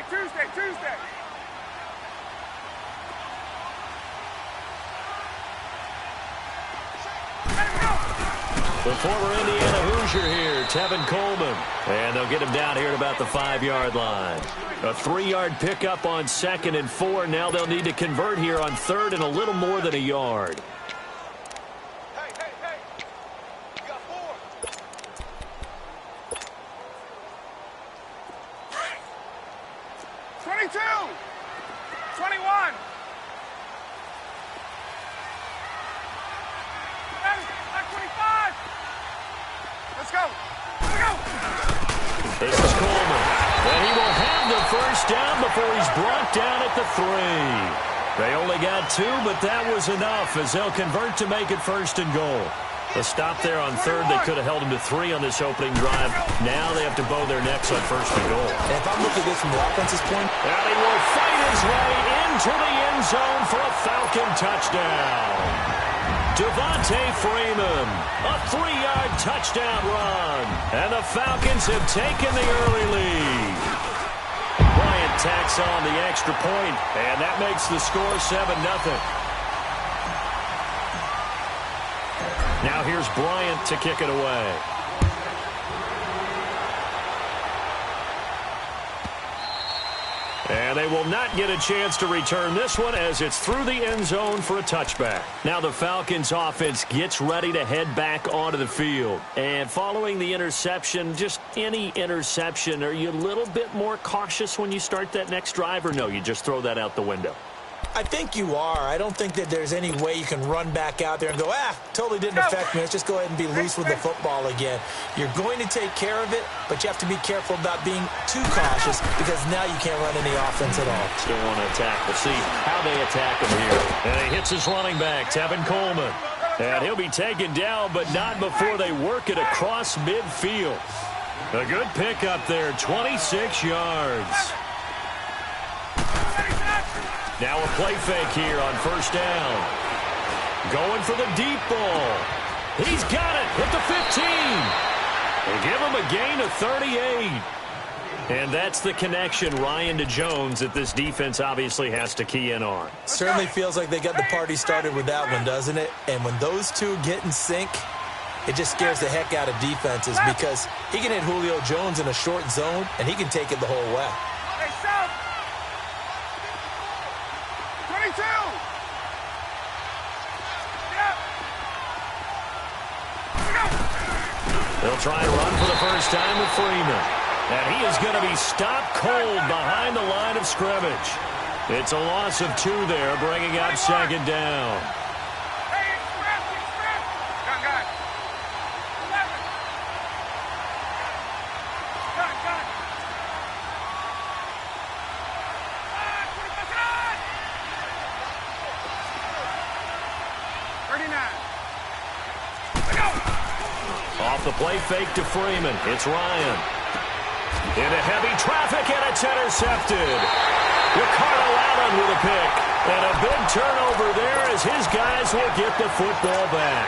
The former Indiana Hoosier here, Tevin Coleman. And they'll get him down here at about the 5-yard line. A 3-yard pickup on 2nd and 4. Now they'll need to convert here on 3rd and a little more than a yard. Hey. You got 4. 22. 21. Let's go. This is Coleman. And he will have the first down before he's brought down at the 3. They only got 2, but that was enough as they'll convert to make it 1st and goal. A stop there on 3rd. They could have held him to 3 on this opening drive. Now they have to bow their necks on 1st and goal. And if I'm looking at this from the offense's point. And he will fight his way into the end zone for a Falcon touchdown. Devontae Freeman, a 3-yard touchdown run. And the Falcons have taken the early lead. Bryant tacks on the extra point, and that makes the score 7-0. Now here's Bryant to kick it away. And they will not get a chance to return this one as it's through the end zone for a touchback. Now the Falcons offense gets ready to head back onto the field. And following the interception, just any interception, are you a little bit more cautious when you start that next drive, or no, you just throw that out the window? I think you are. I don't think that there's any way you can run back out there and go, totally didn't affect me. Let's just go ahead and be loose with the football again. You're going to take care of it, but you have to be careful about being too cautious because now you can't run any offense at all. Still want to attack. We'll see how they attack him here. And he hits his running back, Tevin Coleman. And he'll be taken down, but not before they work it across midfield. A good pickup there, 26 yards. Now a play fake here on 1st down. Going for the deep ball. He's got it at the 15. They give him a gain of 38. And that's the connection, Ryan, to Jones, that this defense obviously has to key in on. Certainly feels like they got the party started with that one, doesn't it? And when those two get in sync, it just scares the heck out of defenses because he can hit Julio Jones in a short zone, and he can take it the whole way. Hey, south. 22. They'll try and run for the first time with Freeman. And he is going to be stopped cold behind the line of scrimmage. It's a loss of 2 there, bringing up second down. Hey, express. Gun. 11. Gun. 39. Off the play fake to Freeman. It's Ryan. Into heavy traffic, and it's intercepted. Ricardo Allen with a pick. And a big turnover there as his guys will get the football back.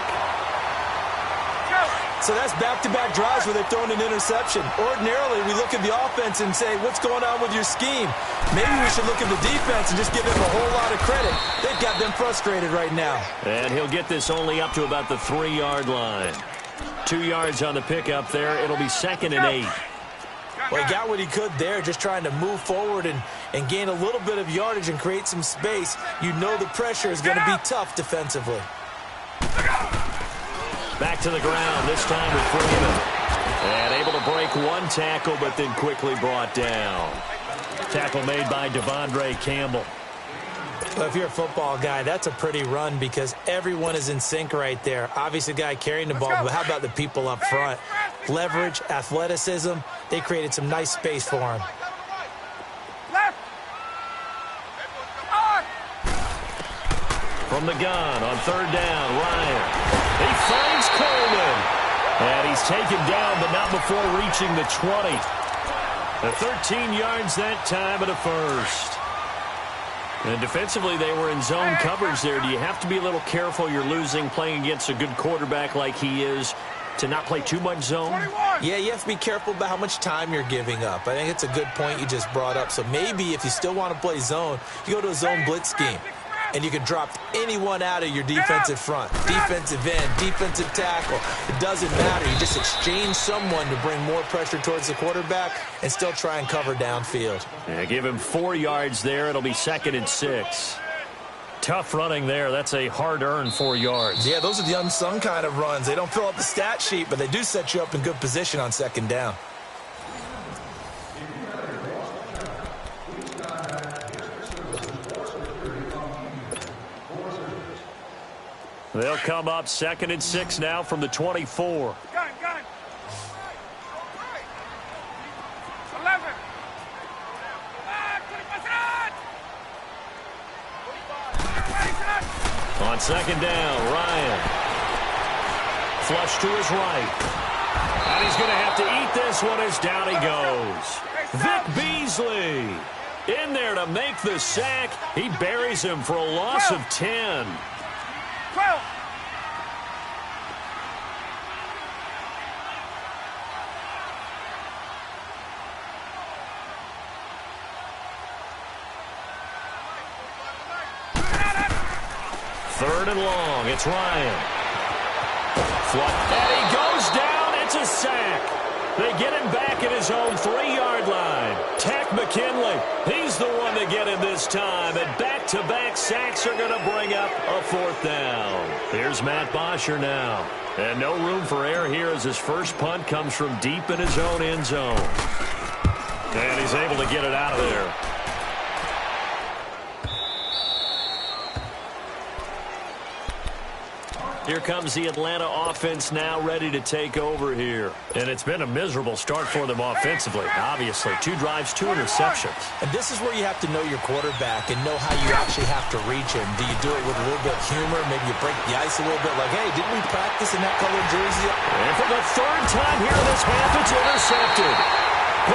So that's back-to-back drives where they've thrown an interception. Ordinarily, we look at the offense and say, what's going on with your scheme? Maybe we should look at the defense and just give them a whole lot of credit. They've got them frustrated right now. And he'll get this only up to about the 3-yard line. 2 yards on the pickup there. It'll be 2nd and 8. Well, he got what he could there, just trying to move forward and gain a little bit of yardage and create some space. You know the pressure is going to be tough defensively. Back to the ground, this time with Freeman. And able to break 1 tackle, but then quickly brought down. Tackle made by Devondre Campbell. Well, if you're a football guy, that's a pretty run because everyone is in sync right there. Obviously, the guy carrying the ball, but how about the people up front? Leverage, athleticism, they created some nice space for him. Left. On. From the gun on 3rd down, Ryan. He finds Coleman. And he's taken down, but not before reaching the 20. The 13 yards that time at a first. And defensively, they were in zone coverage there. Do you have to be a little careful? You're losing, playing against a good quarterback like he is, to not play too much zone? Yeah, you have to be careful about how much time you're giving up. I think it's a good point you just brought up. So maybe if you still want to play zone, you go to a zone blitz scheme. And you can drop anyone out of your defensive front. Defensive end, defensive tackle. It doesn't matter. You just exchange someone to bring more pressure towards the quarterback and still try and cover downfield. Yeah, give him 4 yards there. It'll be 2nd and 6. Tough running there. That's a hard-earned 4 yards. Yeah, those are the unsung kind of runs. They don't fill up the stat sheet, but they do set you up in good position on 2nd down. They'll come up 2nd and 6 now from the 24. Gun. 11. On 2nd down, Ryan. Flush to his right. And he's going to have to eat this one as down he goes. Vic Beasley in there to make the sack. He buries him for a loss of 10. 12. Third and long. It's Ryan. And he goes down. It's a sack. They get him back at his own 3-yard line. Tack McKinley, he's the one to get him this time. And back-to-back sacks are going to bring up a 4th down. Here's Matt Bosher now. And no room for error here as his first punt comes from deep in his own end zone. And he's able to get it out of there. Here comes the Atlanta offense now ready to take over here. And it's been a miserable start for them offensively, obviously. 2 drives, 2 interceptions. And this is where you have to know your quarterback and know how you actually have to reach him. Do you do it with a little bit of humor? Maybe you break the ice a little bit like, hey, didn't we practice in that colored jersey? And for the 3rd time here in this half, it's intercepted.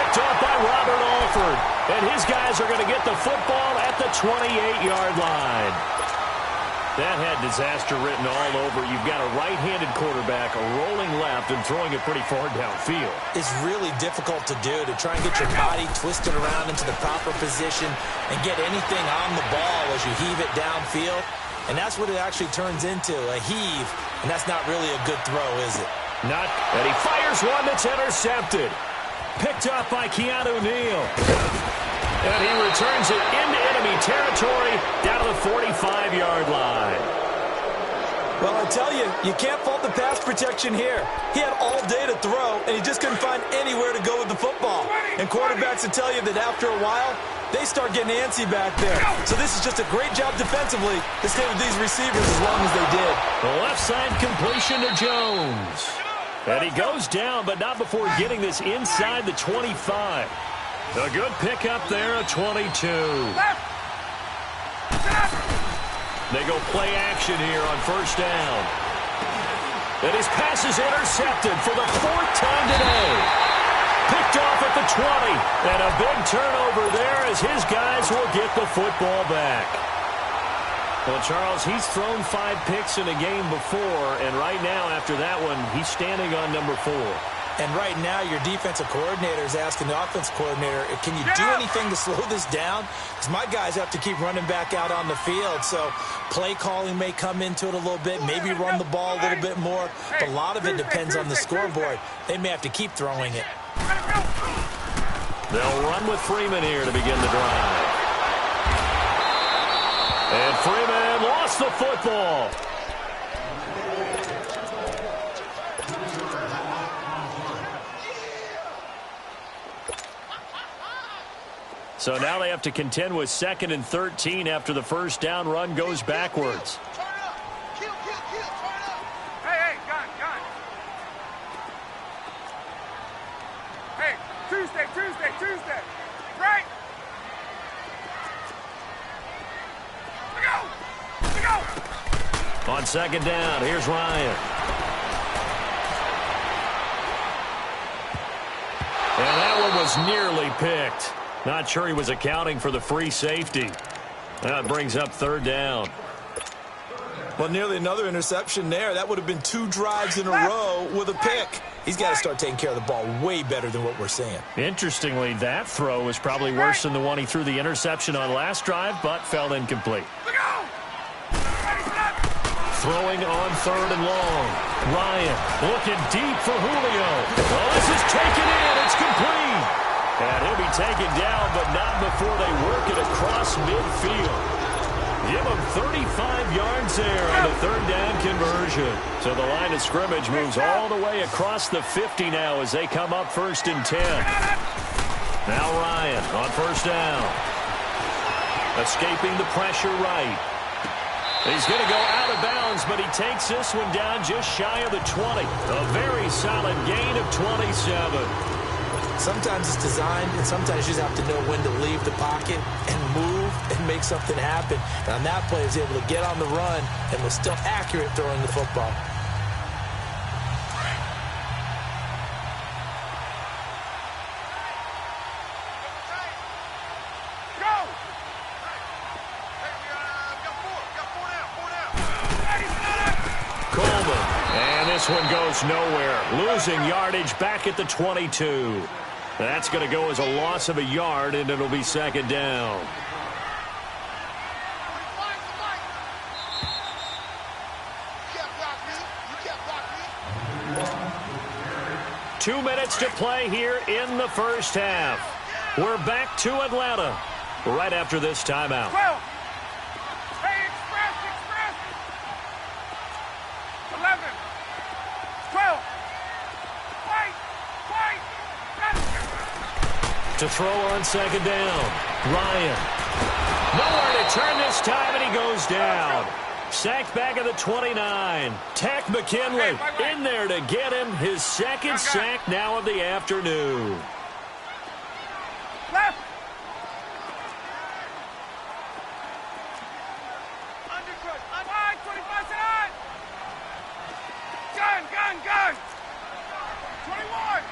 Picked off by Robert Alford. And his guys are going to get the football at the 28-yard line. That had disaster written all over. You've got a right-handed quarterback, a rolling left, and throwing it pretty far downfield. It's really difficult to do, to try and get your body twisted around into the proper position and get anything on the ball as you heave it downfield. and that's what it actually turns into, a heave, and that's not really a good throw, is it? Not, and he fires one that's intercepted. Picked up by Keanu Neal. And he returns it into enemy territory down to the 45-yard line. Well, I tell you, you can't fault the pass protection here. He had all day to throw, and he just couldn't find anywhere to go with the football. And quarterbacks will tell you that after a while, they start getting antsy back there. So this is just a great job defensively to stay with these receivers as long as they did. The left side completion to Jones. And he goes down, but not before getting this inside the 25. A good pickup there, a 22. They go play action here on first down. And his pass is intercepted for the 4th time today. Picked off at the 20. And a big turnover there as his guys will get the football back. Well, Charles, he's thrown 5 picks in a game before, and right now, after that one, he's standing on number 4. And right now, your defensive coordinator is asking the offensive coordinator, can you do anything to slow this down? Because my guys have to keep running back out on the field, so play calling may come into it a little bit, maybe run the ball a little bit more, but a lot of it depends on the scoreboard. They may have to keep throwing it. They'll run with Freeman here to begin the drive. And Freeman lost the football. So now they have to contend with 2nd and 13 after the first down run goes backwards. Hey, gun. Hey, Tuesday. Right? We go! On 2nd down, here's Ryan. And that one was nearly picked. Not sure he was accounting for the free safety. That brings up 3rd down. Well, nearly another interception there. That would have been 2 drives in a row with a pick. He's got to start taking care of the ball way better than what we're seeing. Interestingly, that throw was probably worse than the one he threw the interception on last drive, but fell incomplete. Throwing on 3rd and long. Ryan looking deep for Julio. Oh, this is taken in. It's complete. And he'll be taken down, but not before they work it across midfield. Give him 35 yards there on the 3rd down conversion. So the line of scrimmage moves all the way across the 50 now as they come up 1st and 10. Now Ryan on 1st down. Escaping the pressure right. He's going to go out of bounds, but he takes this one down just shy of the 20. A very solid gain of 27. Sometimes it's designed, and sometimes you just have to know when to leave the pocket and move and make something happen. And on that play, he was able to get on the run and was still accurate throwing the football. This one goes nowhere. Losing yardage back at the 22. That's going to go as a loss of a yard, and it'll be 2nd down. Two minutes to play here in the first half. We're back to Atlanta right after this timeout. 12. Hey, express. 11. 12. Fight. To throw on 2nd down. Ryan. Nowhere to turn this time, and he goes down. Sacked back at the 29. Tack McKinley in there to get him his 2nd sack now of the afternoon. Left. Undercut. 25 tonight. Gun. 21.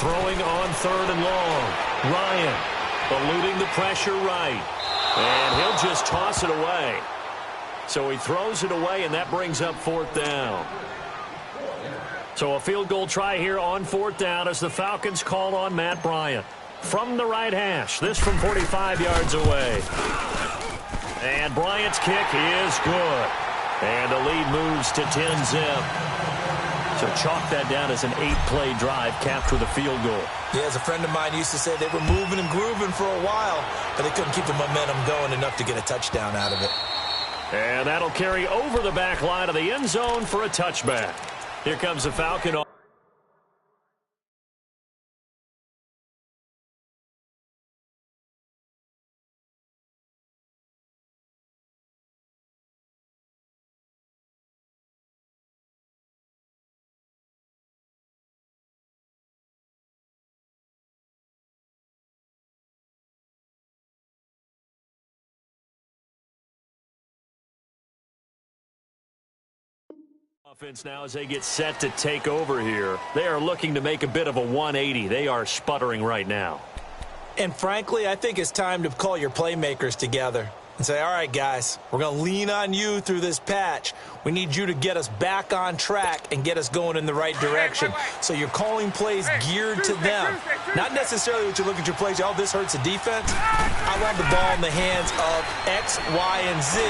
Throwing on 3rd and long. Ryan eluding the pressure right. And he'll just toss it away. So he throws it away, and that brings up 4th down. So a field goal try here on 4th down as the Falcons call on Matt Bryant. from the right hash. This from 45 yards away. And Bryant's kick is good. And the lead moves to 10-zip. So chalk that down as an 8-play drive capped with a field goal. Yeah, as a friend of mine used to say, they were moving and grooving for a while, but they couldn't keep the momentum going enough to get a touchdown out of it. And that'll carry over the back line of the end zone for a touchback. Here comes the Falcon. Offense now as they get set to take over here. They are looking to make a bit of a 180. They are sputtering right now. And frankly, I think it's time to call your playmakers together and say, all right, guys, we're going to lean on you through this patch. We need you to get us back on track and get us going in the right direction. So you're calling plays geared to them. Not necessarily what you look at your plays, oh, this hurts the defense. I want the ball in the hands of X, Y, and Z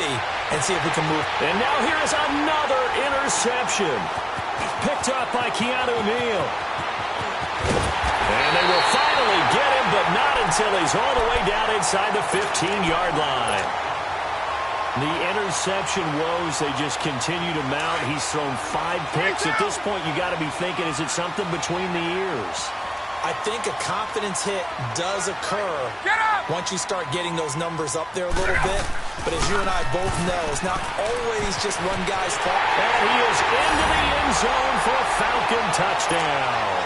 and see if we can move. And now here is another interception. Picked up by Keanu Neal. And they will finally get him, but not until he's all the way down inside the 15-yard line. The interception woes, they just continue to mount. He's thrown 5 picks. At this point, you got to be thinking, is it something between the ears? I think a confidence hit does occur once you start getting those numbers up there a little bit. But as you and I both know, it's not always just one guy's fault. And he is into the end zone for a Falcon touchdown.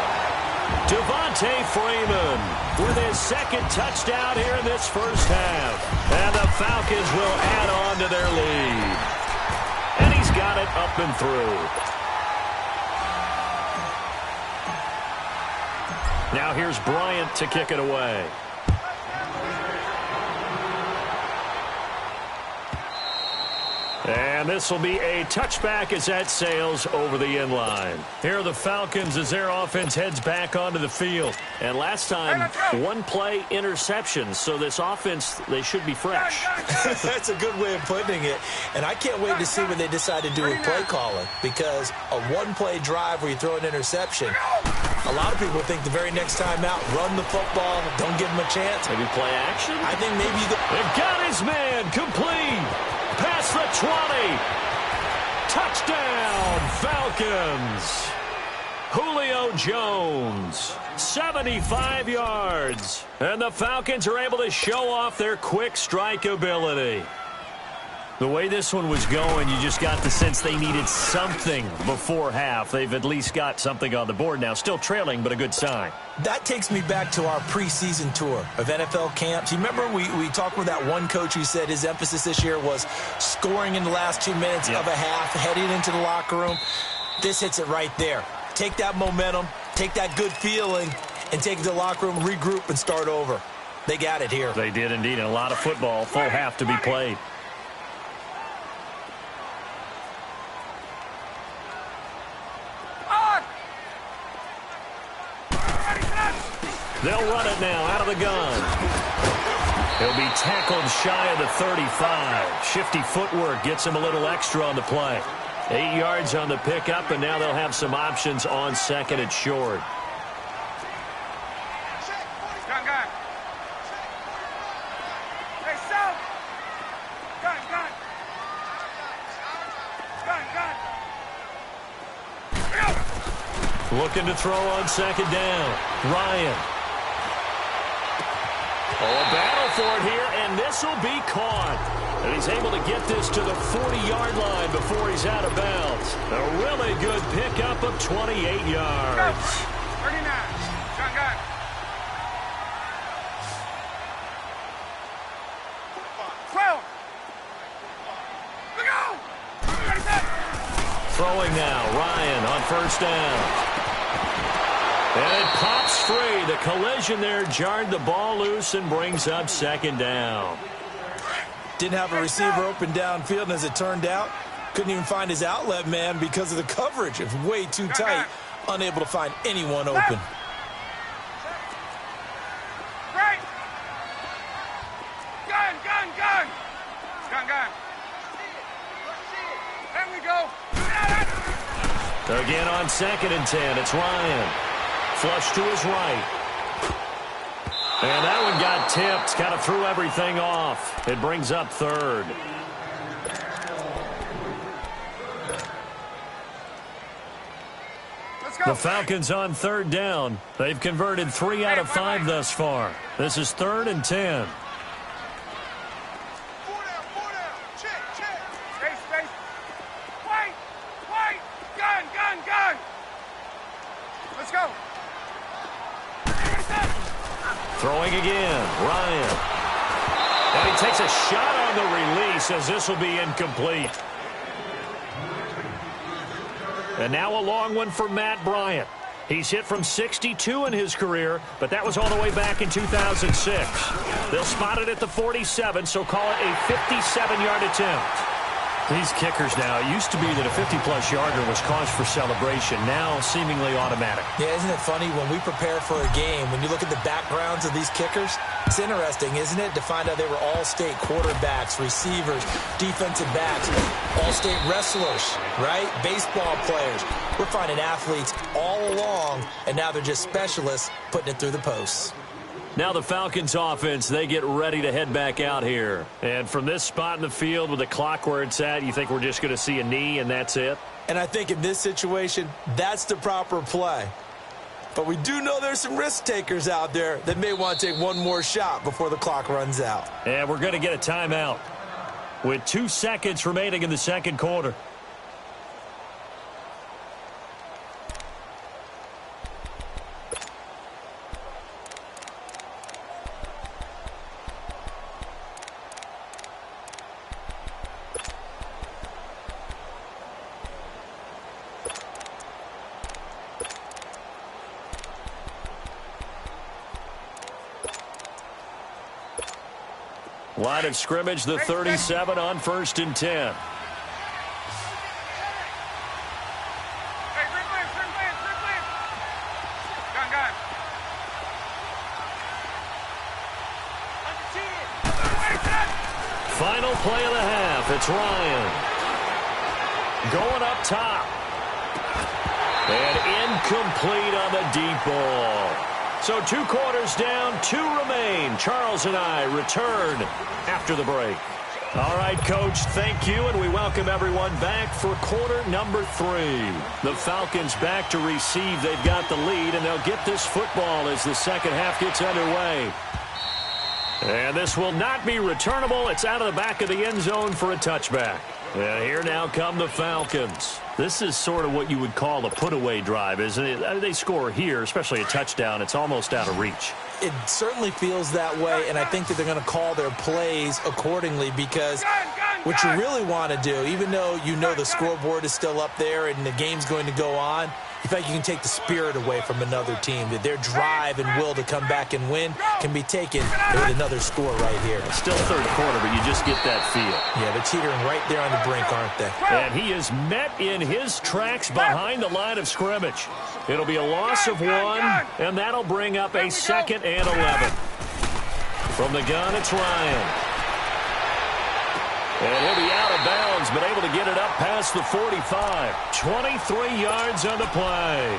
Devontae Freeman with his second touchdown here in this first half. And the Falcons will add on to their lead. And he's got it up and through. Now here's Bryant to kick it away. And this will be a touchback as that sails over the end line. Here are the Falcons as their offense heads back onto the field. And last time, 1-play interceptions. So this offense, they should be fresh. That's a good way of putting it. And I can't wait to see what they decide to do with play calling. Because a 1-play drive where you throw an interception, a lot of people think the very next time out, run the football, don't give them a chance. Maybe play action? I think maybe you They've got his man complete. Past the 20. Touchdown, Falcons. Julio Jones, 75 yards. And the Falcons are able to show off their quick strike ability. The way this one was going, you just got the sense they needed something before half. They've at least got something on the board now. Still trailing, but a good sign. That takes me back to our preseason tour of NFL camps. You remember we talked with that one coach who said his emphasis this year was scoring in the last 2 minutes of a half, heading into the locker room. This hits it right there. Take that momentum, take that good feeling, and take it to the locker room, regroup, and start over. They got it here. They did indeed, and a lot of football, full half to be played. They'll run it now out of the gun. He'll be tackled shy of the 35. Shifty footwork gets him a little extra on the play. 8 yards on the pickup, and now they'll have some options on second and short. Gun. Hey, South. Gun. Looking to throw on second down. Ryan. Oh, a battle for it here, and this will be caught. And he's able to get this to the 40-yard line before he's out of bounds. A really good pickup of 28 yards. 39. Gun. Throwing now, Ryan on first down. And it pops free. The collision there jarred the ball loose and brings up second down. Didn't have a receiver open downfield, and as it turned out, couldn't even find his outlet man because of the coverage. It was way too tight, unable to find anyone open. Again on 2nd and 10, it's Ryan. Flush to his right. And that one got tipped, kind of threw everything off. It brings up 3rd. The Falcons on 3rd down. They've converted 3 out of 5 thus far. This is 3rd and 10. Throwing again, Ryan. And he takes a shot on the release as this will be incomplete. And now a long one for Matt Bryant. He's hit from 62 in his career, but that was all the way back in 2006. They'll spot it at the 47, so call it a 57-yard attempt. These kickers now, it used to be that a 50-plus yarder was cause for celebration, now seemingly automatic. Yeah, isn't it funny when we prepare for a game, when you look at the backgrounds of these kickers, it's interesting, isn't it, to find out they were all-state quarterbacks, receivers, defensive backs, all-state wrestlers, right? Baseball players. We're finding athletes all along, and now they're just specialists putting it through the posts. Now the Falcons offense, they get ready to head back out here. And from this spot in the field with the clock where it's at, you think we're just going to see a knee and that's it? And I think in this situation, that's the proper play. But we do know there's some risk takers out there that may want to take one more shot before the clock runs out. And we're going to get a timeout with 2 seconds remaining in the 2nd quarter. Line of scrimmage, the 37 on 1st and 10. Final play of the half. It's Ryan. Going up top. And incomplete on the deep ball. So 2 quarters down, 2 remain. Charles and I return after the break. All right, Coach, thank you, and we welcome everyone back for quarter number 3. The Falcons back to receive. They've got the lead, and they'll get this football as the second half gets underway. And this will not be returnable. It's out of the back of the end zone for a touchback. And here now come the Falcons. This is sort of what you would call a put-away drive, isn't it? They score here, especially a touchdown. It's almost out of reach. It certainly feels that way, and I think that they're going to call their plays accordingly because what you really want to do, even though you know the scoreboard is still up there and the game's going to go on, you feel like you can take the spirit away from another team, that their drive and will to come back and win can be taken with another score right here. Still 3rd quarter, but you just get that feel. Yeah, they're teetering right there on the brink, aren't they? And he is met in his tracks behind the line of scrimmage. It'll be a loss of 1, and that'll bring up a 2nd and 11. From the gun, it's Ryan. And he'll be out of bounds, but able to get it up past the 45. 23 yards on the play.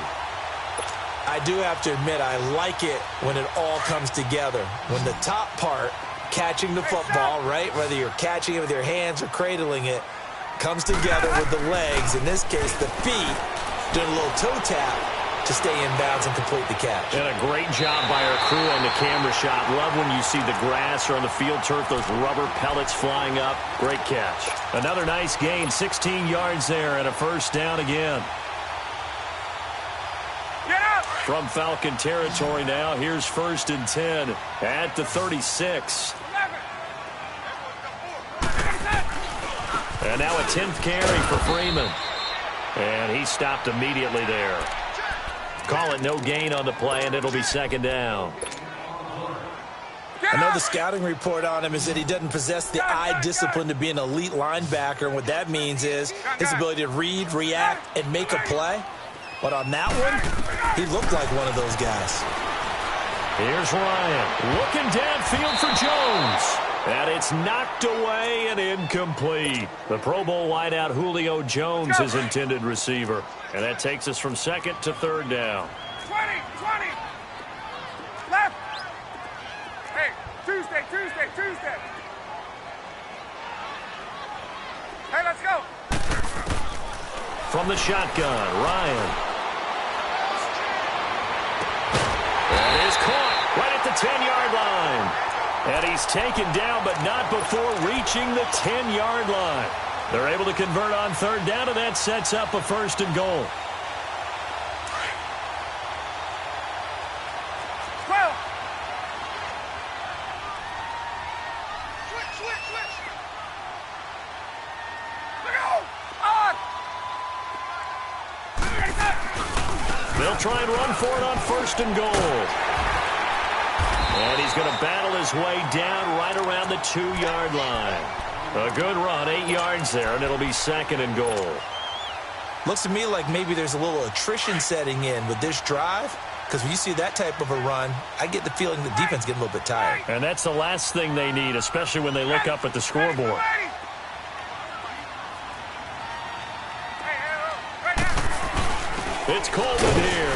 I do have to admit, I like it when it all comes together. When the top part, catching the football, right, whether you're catching it with your hands or cradling it, comes together with the legs, in this case the feet, doing a little toe tap to stay in bounds and complete the catch. And a great job by our crew on the camera shot. Love when you see the grass or on the field turf, those rubber pellets flying up. Great catch. Another nice gain, 16 yards there, and a 1st down again. From Falcon territory now, here's 1st and 10 at the 36. And now a 10th carry for Freeman. And he stopped immediately there. Call it no gain on the play, and it'll be 2nd down. I know the scouting report on him is that he doesn't possess the eye discipline to be an elite linebacker, and what that means is his ability to read, react, and make a play. But on that one, he looked like one of those guys. Here's Ryan looking downfield for Jones. And it's knocked away and incomplete. The Pro Bowl wideout Julio Jones is intended receiver. And that takes us from second to third down. 20. Left. Hey, Tuesday. Hey, let's go. From the shotgun, Ryan. That is caught right at the 10-yard line. And he's taken down, but not before reaching the 10-yard line. They're able to convert on third down, and that sets up a first and goal. 12. Switch. Look out! On! They'll try and run for it on first and goal. And he's going to battle his way down right around the 2-yard line. A good run, 8 yards there, and it'll be second and goal. Looks to me like maybe there's a little attrition setting in with this drive, because when you see that type of a run, I get the feeling the defense getting a little bit tired. And that's the last thing they need, especially when they look up at the scoreboard. It's Coleman here.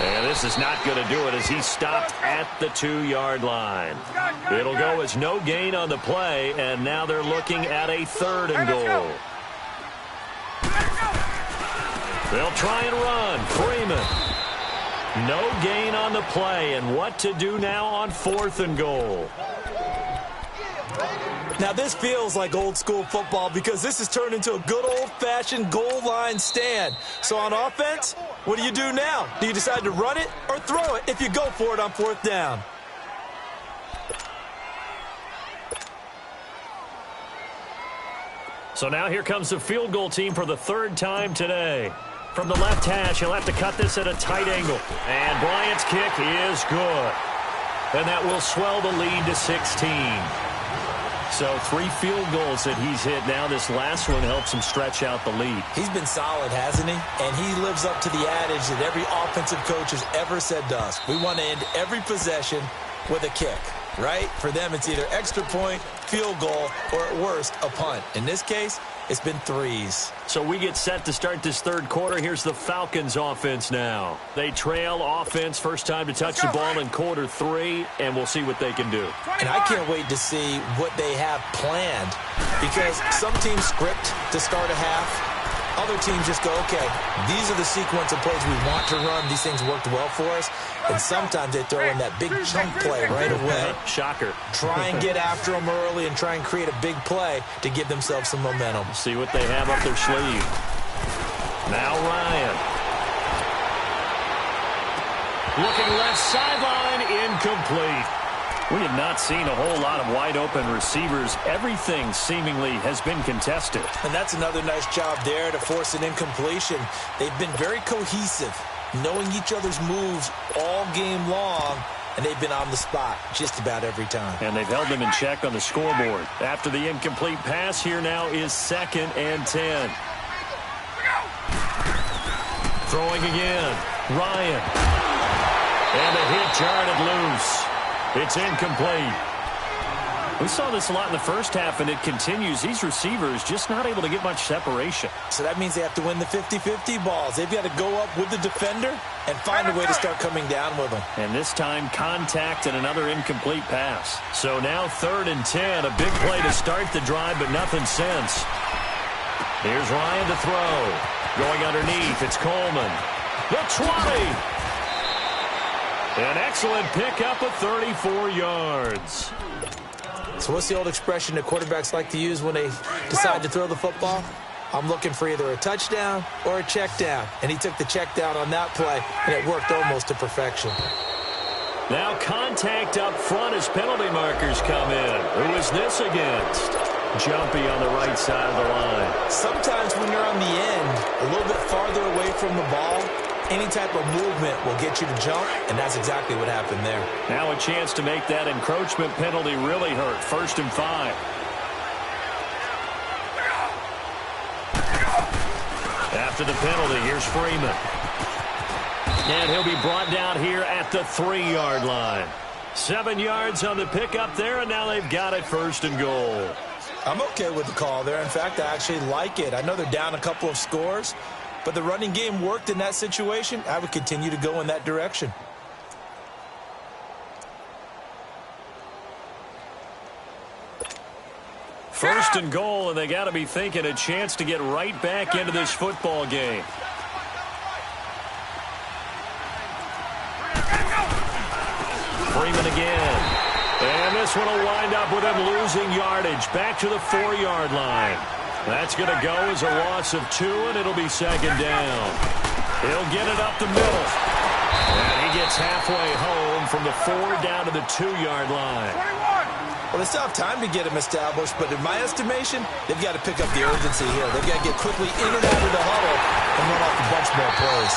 And this is not going to do it as he's stopped at the 2-yard line. It'll go as no gain on the play, and now they're looking at a third and goal. They'll try and run. Freeman. No gain on the play, and what to do now on fourth and goal. Now, this feels like old-school football because this has turned into a good old-fashioned goal line stand. So on offense, what do you do now? Do you decide to run it or throw it if you go for it on fourth down? So now here comes the field goal team for the third time today. From the left hash, he'll have to cut this at a tight angle. And Bryant's kick is good. And that will swell the lead to 16. So 3 field goals that he's hit now. This last one helps him stretch out the lead. He's been solid, hasn't he? And he lives up to the adage that every offensive coach has ever said to us. We want to end every possession with a kick, right? For them, it's either extra point, field goal, or at worst, a punt. In this case, it's been 3s. So we get set to start this third quarter. Here's the Falcons offense now. They trail offense, first time to touch the ball in quarter 3, and we'll see what they can do. And I can't wait to see what they have planned, because some teams script to start a half. Other teams just go, okay, these are the sequence of plays we want to run. These things worked well for us. And sometimes they throw in that big chunk play right away. Shocker. Try and get after them early and try and create a big play to give themselves some momentum. See what they have up their sleeve. Now Ryan. Looking left sideline, incomplete. We have not seen a whole lot of wide-open receivers. Everything seemingly has been contested. And that's another nice job there to force an incompletion. They've been very cohesive, knowing each other's moves all game long, and they've been on the spot just about every time. And they've held them in check on the scoreboard. After the incomplete pass, here now is 2nd and 10. Throwing again. Ryan. And a hit jarred loose. It's incomplete. We saw this a lot in the first half, and it continues. These receivers just not able to get much separation. So that means they have to win the 50-50 balls. They've got to go up with the defender and find a way to start coming down with them. And this time, contact and another incomplete pass. So now 3rd and 10, a big play to start the drive, but nothing since. Here's Ryan to throw. Going underneath, it's Coleman. The 20. An excellent pickup of 34 yards. So what's the old expression that quarterbacks like to use when they decide to throw the football? I'm looking for either a touchdown or a check down. And he took the check down on that play, and it worked almost to perfection. Now contact up front as penalty markers come in. Who is this against? Jumpy on the right side of the line. Sometimes when you're on the end, a little bit farther away from the ball, any type of movement will get you to jump, and that's exactly what happened there. Now a chance to make that encroachment penalty really hurt. 1st and 5. After the penalty, here's Freeman. And he'll be brought down here at the 3-yard line. 7 yards on the pickup there, and now they've got it 1st and goal. I'm okay with the call there. In fact, I actually like it. I know they're down a couple of scores, but the running game worked in that situation. I would continue to go in that direction. First and goal, and they got to be thinking a chance to get right back into this football game. Freeman again. And this one will wind up with him losing yardage back to the 4-yard line. That's going to go as a loss of 2, and it'll be 2nd down. He'll get it up the middle. And he gets halfway home from the 4 down to the 2-yard line. Well, they still have time to get him established, but in my estimation, they've got to pick up the urgency here. They've got to get quickly in and out of the huddle and run off a bunch more plays.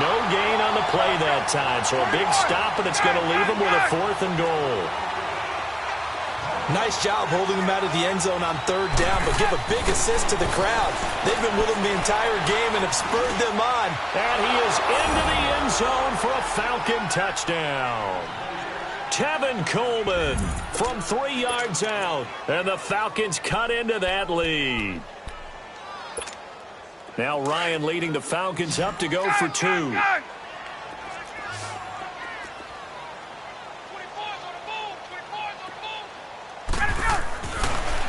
No gain on the play that time, so a big stop, and it's going to leave them with a 4th and goal. Nice job holding them out of the end zone on 3rd down, but give a big assist to the crowd. They've been with them the entire game and have spurred them on. And he is into the end zone for a Falcon touchdown. Tevin Coleman from 3 yards out, and the Falcons cut into that lead. Now Ryan leading the Falcons up to go for 2.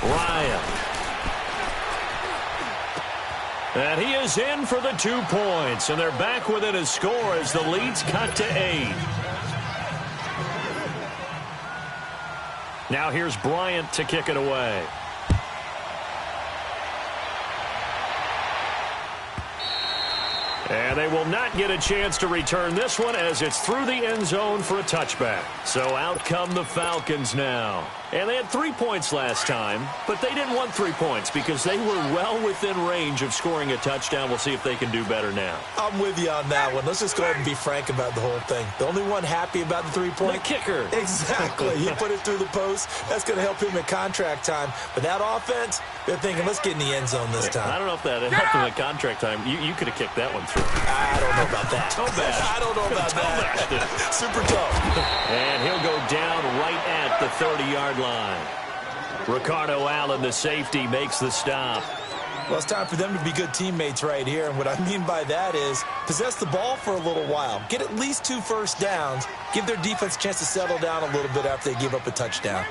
Ryan. And he is in for the 2 points, and they're back within a score as the lead's cut to 8. Now here's Bryant to kick it away. And they will not get a chance to return this one as it's through the end zone for a touchback. So out come the Falcons now. And they had 3 points last time, but they didn't want 3 points because they were well within range of scoring a touchdown. We'll see if they can do better now. I'm with you on that one. Let's just go ahead and be frank about the whole thing. The only one happy about the 3-point? The kicker. Exactly. He put it through the post. That's going to help him at contract time. But that offense, they're thinking, let's get in the end zone this time. I don't know if that helped him at contract time. You could have kicked that one through. I don't know about that. Toe bash. I don't know about that. Super tough. And he'll go down right at the 30-yard line. Ricardo Allen, the safety, makes the stop. Well, it's time for them to be good teammates right here. And what I mean by that is possess the ball for a little while. Get at least 2 first downs. Give their defense a chance to settle down a little bit after they give up a touchdown.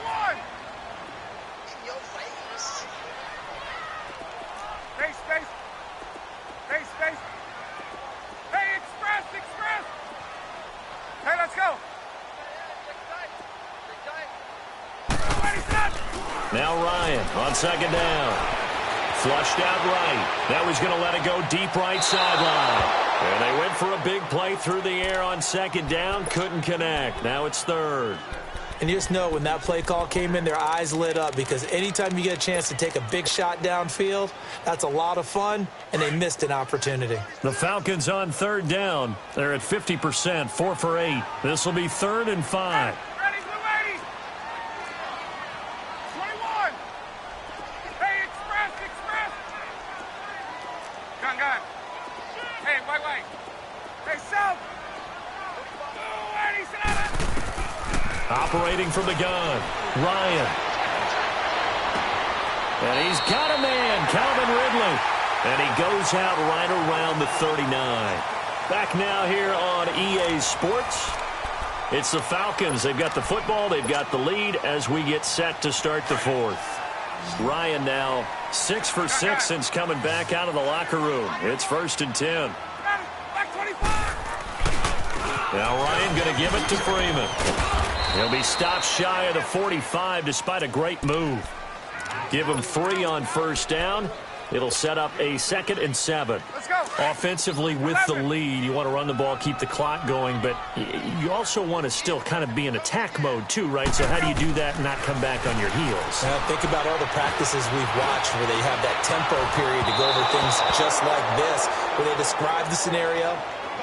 Now Ryan on 2nd down. Flushed out right. Now he's going to let it go deep right sideline. And they went for a big play through the air on 2nd down. Couldn't connect. Now it's 3rd. And you just know when that play call came in, their eyes lit up because anytime you get a chance to take a big shot downfield, that's a lot of fun, and they missed an opportunity. The Falcons on 3rd down. They're at 50%, 4 for 8. This will be 3rd and 5. Operating from the gun, Ryan. And he's got a man, Calvin Ridley. And he goes out right around the 39. Back now here on EA Sports. It's the Falcons. They've got the football. They've got the lead as we get set to start the 4th. Ryan now 6 for 6 since coming back out of the locker room. It's 1st and 10. Now Ryan going to give it to Freeman. He'll be stopped shy of the 45 despite a great move. Give him 3 on 1st down. It'll set up a 2nd and 7. Let's go. Offensively with the lead, you want to run the ball, keep the clock going, but you also want to still kind of be in attack mode too, right? So how do you do that and not come back on your heels? Think about all the practices we've watched where they have that tempo period to go over things just like this, where they describe the scenario,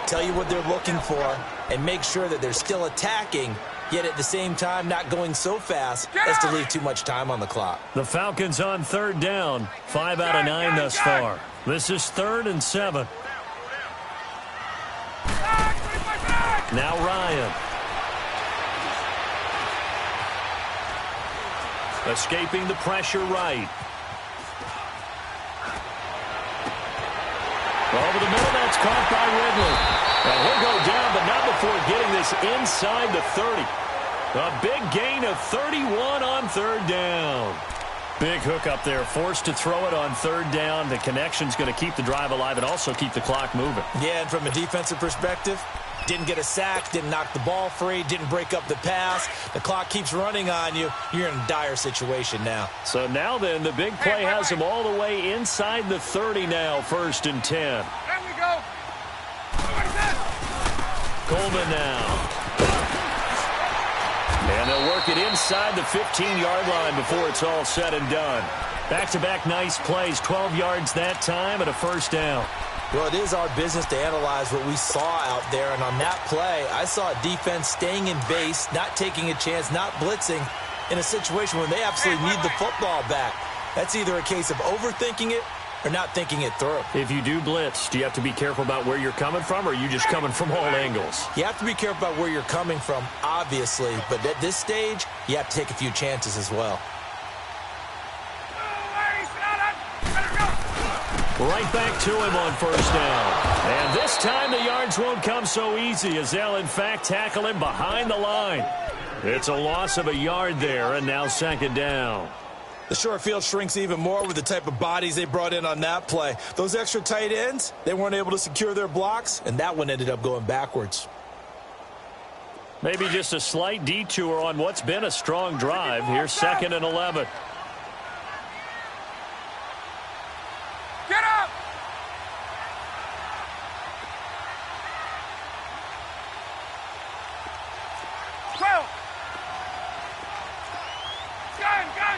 tell you what they're looking for, and make sure that they're still attacking, yet at the same time not going so fast as to leave too much time on the clock. The Falcons on 3rd down, 5 out of 9 thus far. This is 3rd and 7. Now Ryan. Escaping the pressure right. Over the middle, that's caught by Ridley. And he'll go down, but not before getting this inside the 30. A big gain of 31 on third down. Big hook up there, forced to throw it on third down. The connection's going to keep the drive alive and also keep the clock moving. Yeah, and from a defensive perspective, didn't get a sack, didn't knock the ball free, didn't break up the pass. The clock keeps running on you. You're in a dire situation now. So now then, the big play has him all the way inside the 30 now, 1st and 10. There we go. Coleman now. And they'll work it inside the 15-yard line before it's all said and done. Back-to-back nice plays, 12 yards that time and a 1st down. Well, it is our business to analyze what we saw out there, and on that play, I saw a defense staying in base, not taking a chance, not blitzing, in a situation where they absolutely need the football back. That's either a case of overthinking it or not thinking it through. If you do blitz, do you have to be careful about where you're coming from, or are you just coming from all angles? You have to be careful about where you're coming from, obviously, but at this stage, you have to take a few chances as well. Right back to him on 1st down. And this time the yards won't come so easy as they'll, in fact, tackle him behind the line. It's a loss of a yard there, and now 2nd down. The short field shrinks even more with the type of bodies they brought in on that play. Those extra tight ends, they weren't able to secure their blocks, and that one ended up going backwards. Maybe just a slight detour on what's been a strong drive. Here's 2nd and 11. Get up!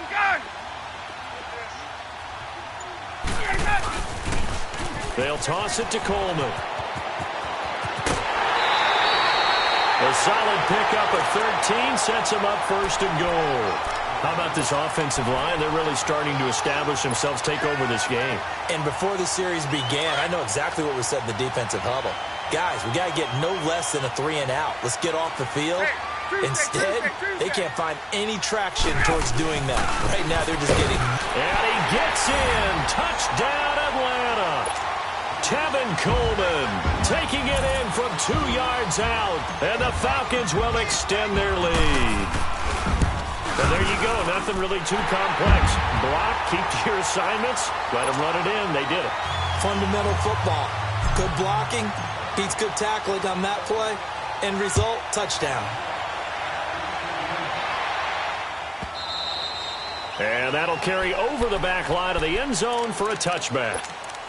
Gun! They'll toss it to Coleman. A solid pickup of 13 sets him up 1st and goal. How about this offensive line? They're really starting to establish themselves, take over this game. And before the series began, I know exactly what was said in the defensive huddle. Guys, we got to get no less than a 3-and-out. Let's get off the field. Instead, they can't find any traction towards doing that. Right now, they're just getting... And he gets in. Touchdown, Atlanta. Tevin Coleman taking it in from 2 yards out. And the Falcons will extend their lead. And there you go. Nothing really too complex. Block, keep to your assignments, let them run it in. They did it. Fundamental football. Good blocking, beats good tackling on that play. End result, touchdown. And that'll carry over the back line of the end zone for a touchback.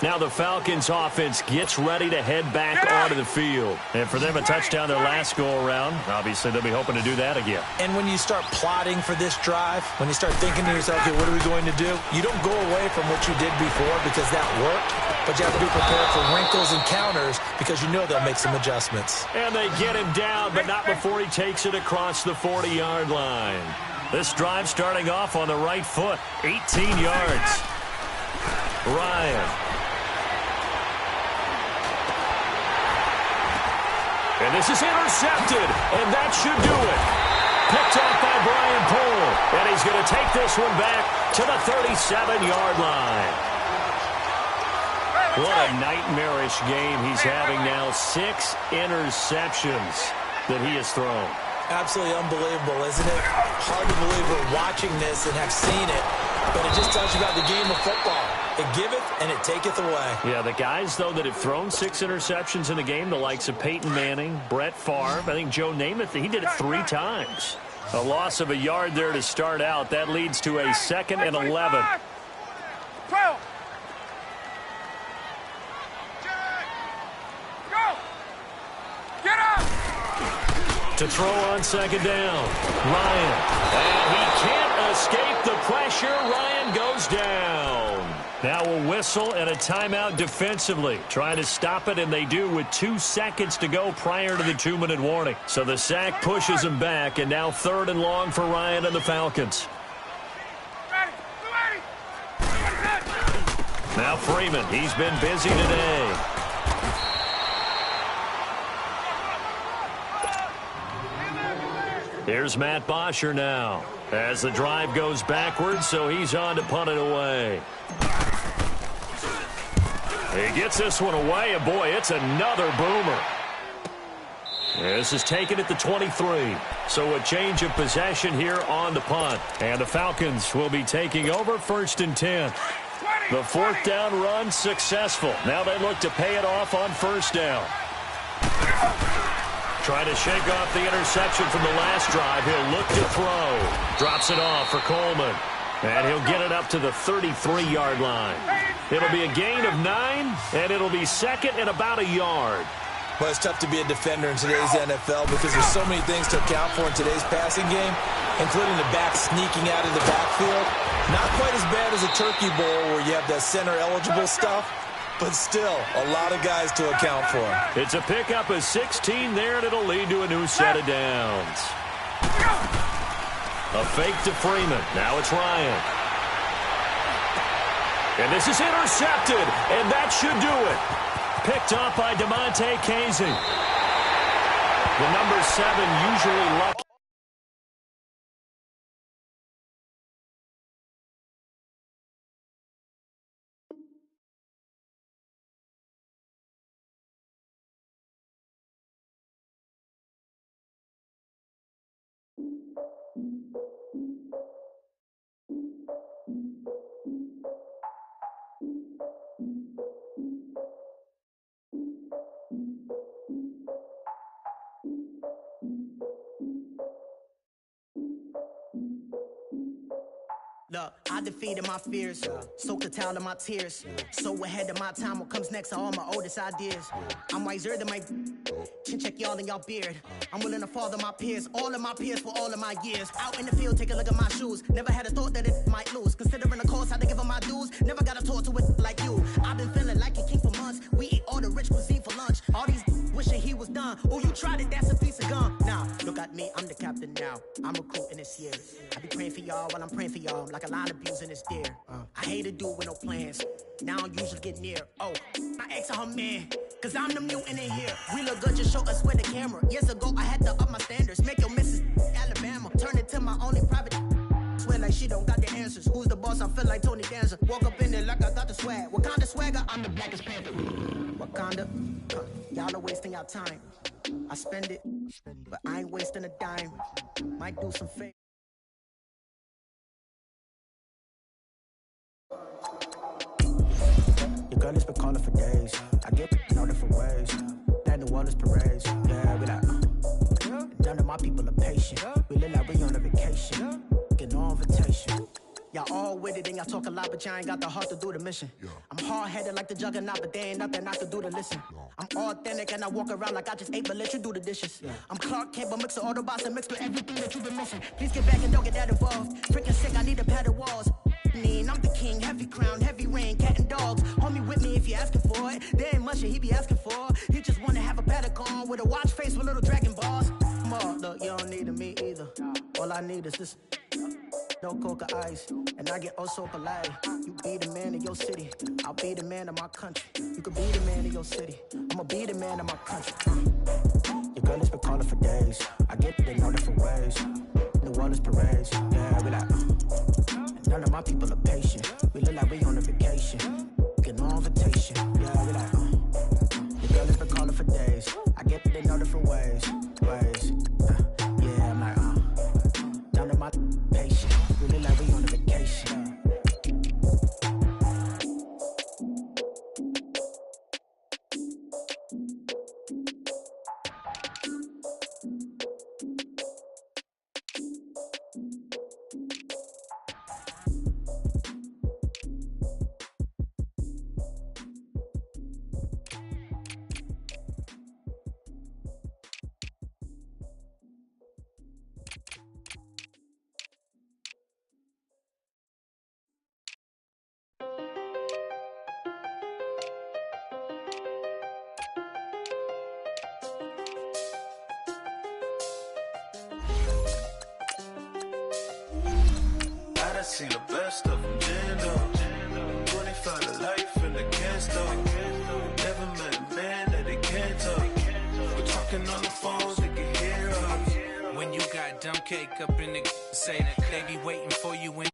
Now the Falcons offense gets ready to head back onto the field. And for them, a touchdown their last go-around. Obviously, they'll be hoping to do that again. And when you start plotting for this drive, when you start thinking to yourself, okay, what are we going to do? You don't go away from what you did before because that worked, but you have to be prepared for wrinkles and counters because you know they'll make some adjustments. And they get him down, but not before he takes it across the 40-yard line. This drive starting off on the right foot, 18 yards. Ryan. And this is intercepted, and that should do it. Picked off by Brian Poole, and he's going to take this one back to the 37-yard line. What a nightmarish game he's having now. 6 interceptions that he has thrown. Absolutely unbelievable, isn't it? Hard to believe we're watching this and have seen it, but it just tells you about the game of football. It giveth and it taketh away. Yeah, the guys, though, that have thrown 6 interceptions in the game, the likes of Peyton Manning, Brett Favre, I think Joe Namath, he did it 3 times. A loss of a yard there to start out. That leads to a 2nd and 11. 12. Go. Get up. To throw on 2nd down. Ryan. And he can't escape the pressure. Ryan goes down. Now a whistle and a timeout defensively. Trying to stop it, and they do with 2 seconds to go prior to the 2-minute warning. So the sack pushes him back, and now 3rd and long for Ryan and the Falcons. Now Freeman, he's been busy today. Here's Matt Bosher now as the drive goes backwards, so he's on to punt it away. He gets this one away, and boy, it's another boomer. This is taken at the 23. So a change of possession here on the punt. And the Falcons will be taking over 1st and 10. The 4th down run successful. Now they look to pay it off on 1st down. Trying to shake off the interception from the last drive. He'll look to throw. Drops it off for Coleman. And he'll get it up to the 33-yard line. It'll be a gain of 9, and it'll be 2nd and about a yard. Well, it's tough to be a defender in today's NFL because there's so many things to account for in today's passing game, including the back sneaking out of the backfield. Not quite as bad as a turkey bowl where you have that center-eligible stuff, but still a lot of guys to account for. It's a pickup of 16 there, and it'll lead to a new set of downs. A fake to Freeman. Now it's Ryan. And this is intercepted, and that should do it. Picked up by DeMonte Casey. The number 7 usually lucky. Look, I defeated my fears, soaked the towel in my tears. So ahead of my time, what comes next are all my oldest ideas. I'm wiser than my chin check y'all in y'all beard. I'm willing to father my peers, all of my peers for all of my years. Out in the field, take a look at my shoes. Never had a thought that it might lose. Considering the cost, had to give them my dues. Never got a talk to it like you. I've been feeling like a king for months. We eat all the rich cuisine for lunch. All these wishing he was done. Oh, you tried it, that's a piece of gum. Now, look at me, I'm the captain now. I'm recruiting this year. I be praying for y'all while I'm praying for y'all. Like a line of abusing this deer. I hate to do it with no plans. Now I usually get near. Oh, my ex her man. Cause I'm the mutant in here. We look good, just show us with the camera. Years ago, I had to up my standards. Make your Mrs. Alabama. Turn it to my only private. Swear like she don't got the answers. Who's the boss? I feel like Tony Danza. Walk up in there like I got the swag. What kind of swagger? I'm the blackest panther. Wakanda. Y'all are wasting your time. I spend it, but I ain't wasting a dime. Might do some fake. Your girl has been calling for days. I get in all different ways. That New Orleans parades. Yeah, we like, none of my people are patient. We live like we on a vacation. Get no invitation. Y'all all with it and y'all talk a lot, but y'all ain't got the heart to do the mission. I'm hard-headed like the juggernaut, but there ain't nothing I can do to listen. I'm authentic and I walk around like I just ate, but let you do the dishes. I'm Clark Kent, but mix the Autobots and mix with everything that you've been missing. Please get back and don't get that involved. Freaking sick, I need a padded walls. I'm the king, heavy crown, heavy rain, cat and dogs. Homie with me if you're asking for it. There ain't much that he be asking for. He just wanna have a paddock on with a watch face with little dragon balls. Look, you don't need me either. All I need is this. No coca ice, and I get oh so polite. You be the man of your city, I'll be the man of my country. You could be the man of your city, I'ma be the man of my country. Your girl has been calling for days. I get it in all different ways. New Orleans parades, yeah, we like. None of my people are patient. We look like we on a vacation. Get no invitation, yeah, we like. Your girl has been calling for days. I get it in all different ways. Yeah, I'm like, none of my patient. We look like we on a vacation. I seen the best of them, Jando. 25 to life in the can't stop. Never met a man that they can't talk. We're talking on the phones, they can hear us. When you got dumb cake up in the say they be waiting for you when